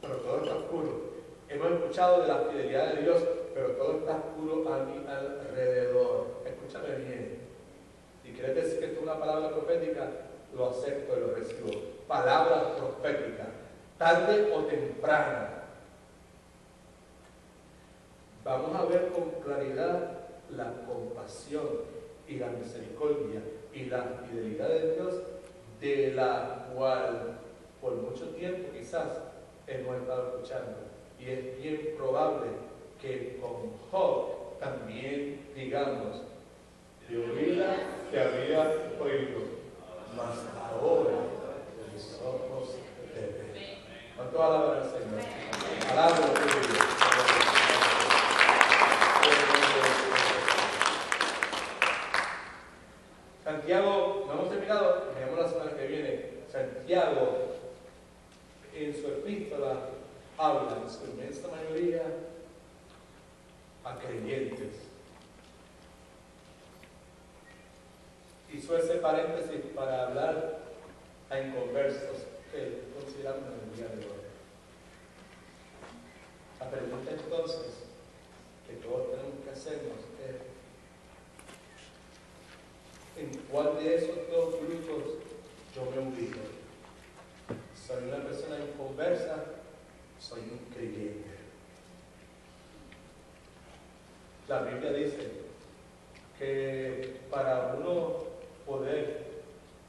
pero todo está oscuro. Hemos escuchado de la fidelidad de Dios, pero todo está oscuro a mi alrededor. Escúchame bien. Si quieres decir que esto es una palabra profética, lo acepto y lo recibo. Palabra profética, tarde o temprano. Vamos a ver con claridad la compasión y la misericordia y la fidelidad de Dios, de la cual por mucho tiempo quizás hemos estado escuchando. Y es bien probable que con Job también digamos, de oída te había oído, mas ahora mis ojos te ven. ¿Cuánto alaban al Señor? Alabro a Dios. Santiago, no hemos terminado, miramos la semana que viene. Santiago, en su epístola, habla en su inmensa mayoría a creyentes. Hizo ese paréntesis para hablar a inconversos que consideramos en el día de hoy. La pregunta entonces que todos tenemos que hacernos es: ¿en cuál de esos dos grupos yo me ubico? ¿Soy una persona inconversa? ¿Soy un creyente? La Biblia dice que para uno poder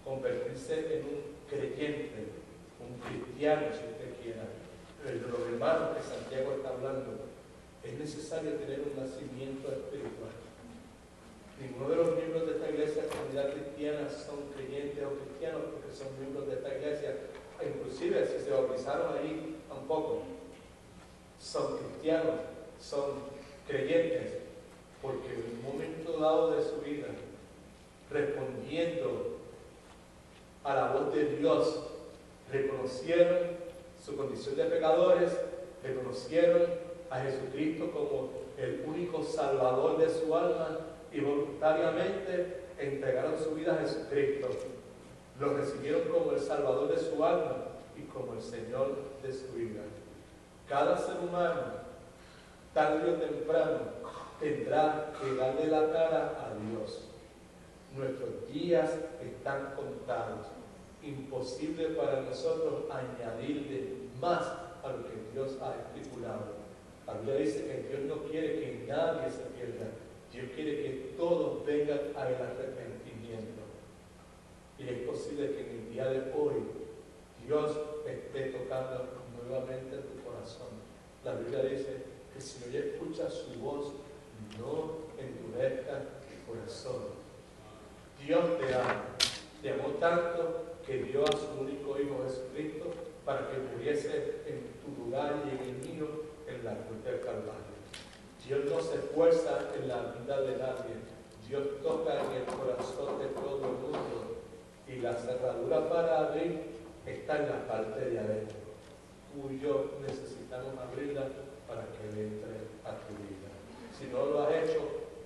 convertirse en un creyente, un cristiano si usted quiera, de los hermanos que Santiago está hablando, es necesario tener un nacimiento espiritual. Ninguno de los miembros de esta iglesia, comunidad cristiana, son creyentes o cristianos porque son miembros de esta iglesia. Inclusive si se bautizaron ahí tampoco. Son cristianos, son creyentes, porque en un momento dado de su vida, respondiendo a la voz de Dios, reconocieron su condición de pecadores, reconocieron a Jesucristo como el único salvador de su alma y voluntariamente entregaron su vida a Jesucristo, lo recibieron como el Salvador de su alma y como el Señor de su vida. Cada ser humano, tarde o temprano, tendrá que darle la cara a Dios. Nuestros días están contados. Imposible para nosotros añadirle más a lo que Dios ha estipulado. La Biblia dice que Dios no quiere que nadie se pierda. Dios quiere que todos vengan al arrepentimiento. Y es posible que en el día de hoy Dios esté tocando nuevamente tu corazón. La Biblia dice que si no escuchas su voz, no endurezca tu corazón. Dios te amó tanto que dio a su único Hijo Jesucristo para que muriese en tu lugar y en el mío en la cruz del Calvario. Dios no se esfuerza en la vida de nadie. Dios toca en el corazón de todo el mundo y la cerradura para abrir está en la parte de adentro. Tú y yo necesitamos abrirla para que Él entre a tu vida. Si no lo has hecho,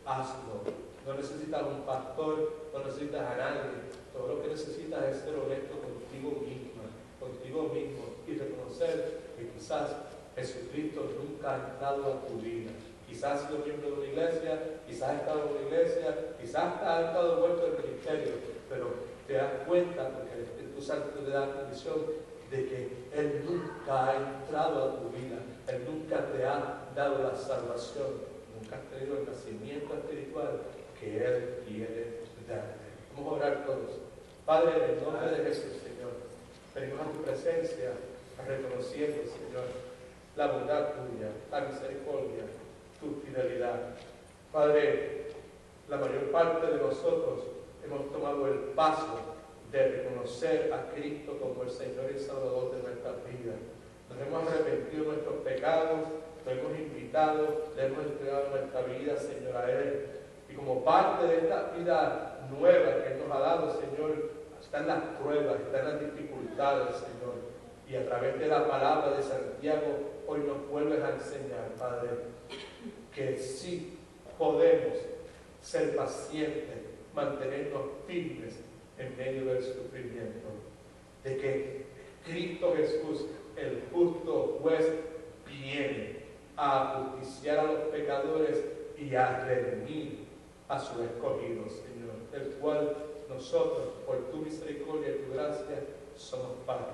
hazlo. No necesitas un pastor, no necesitas a nadie. Todo lo que necesitas es ser honesto contigo mismo y reconocer que quizás Jesucristo nunca ha entrado a tu vida. Quizás has sido miembro de una iglesia, quizás has estado en una iglesia, quizás has estado envuelto en el ministerio, pero te das cuenta, porque el Espíritu Santo te da la condición de que Él nunca ha entrado a tu vida, Él nunca te ha dado la salvación, nunca has tenido el nacimiento espiritual que Él quiere darte. Vamos a orar todos. Padre, en el nombre de Jesús, Señor, venimos a tu presencia reconociendo, Señor, la bondad tuya, la misericordia, tu fidelidad. Padre, la mayor parte de nosotros hemos tomado el paso de reconocer a Cristo como el Señor y Salvador de nuestras vidas. Nos hemos arrepentido de nuestros pecados, lo hemos invitado, le hemos entregado nuestra vida, Señor, a Él. Y como parte de esta vida nueva que Él nos ha dado, Señor, están las pruebas, están las dificultades, Señor. Y a través de la palabra de Santiago, hoy nos vuelves a enseñar, Padre, que sí podemos ser pacientes, mantenernos firmes en medio del sufrimiento. De que Cristo Jesús, el justo juez, viene a justiciar a los pecadores y a redimir a sus escogidos, Señor, del cual nosotros, por tu misericordia y tu gracia, somos parte.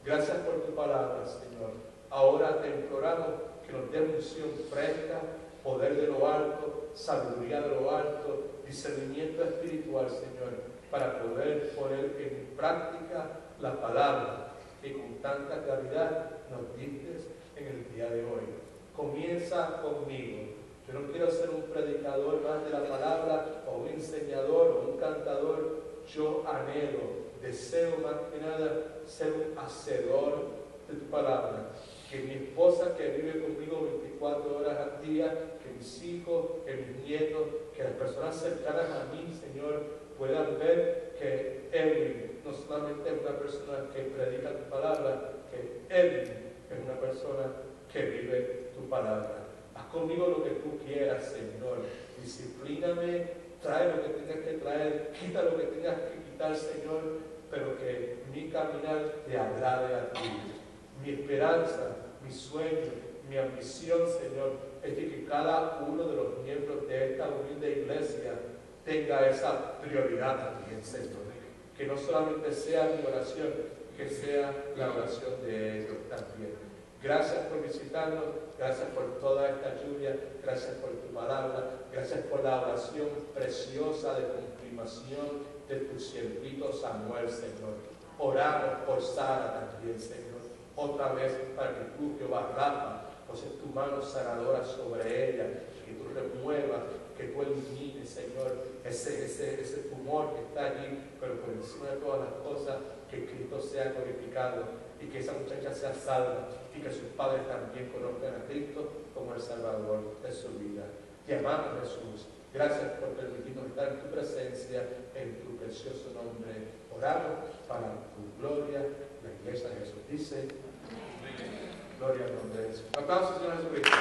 Gracias por tu palabra, Señor. Ahora te imploramos que nos dé unción fresca, poder de lo alto, sabiduría de lo alto, discernimiento espiritual, Señor, para poder poner en práctica la palabra que con tanta claridad nos diste en el día de hoy. Comienza conmigo. Yo no quiero ser un predicador más de la palabra, o un enseñador, o un cantador. Yo anhelo, deseo más que nada ser un hacedor de tu palabra. Que mi esposa, que vive conmigo 24 horas al día, que mis hijos, que mis nietos, que las personas cercanas a mí, Señor, puedan ver que Edwin no solamente es una persona que predica tu palabra, que Edwin es una persona que vive tu palabra. Haz conmigo lo que tú quieras, Señor. Disciplíname, trae lo que tengas que traer, quita lo que tengas que quitar, Señor, pero que mi caminar te agrade a ti. Mi esperanza, mi sueño, mi ambición, Señor, es de que cada uno de los miembros de esta humilde iglesia tenga esa prioridad también, Señor. Que no solamente sea mi oración, que sea la oración de ellos también. Gracias por visitarnos, gracias por toda esta lluvia, gracias por tu palabra, gracias por la oración preciosa de confirmación de tu siervito Samuel, Señor. Oramos por Sara también, Señor. Otra vez para que tú, Jehová Rafa, poses tu mano sanadora sobre ella, que tú remuevas, que tú elimines, Señor, ese tumor que está allí, pero por encima de todas las cosas, que Cristo sea glorificado y que esa muchacha sea salva y que sus padres también conozcan a Cristo como el Salvador de su vida. Te amamos, Jesús. Gracias por permitirnos estar en tu presencia, en tu precioso nombre. Oramos para tu gloria. La iglesia de Jesús dice, gloria al nombre de Jesús. Un aplauso, Señor Jesucristo.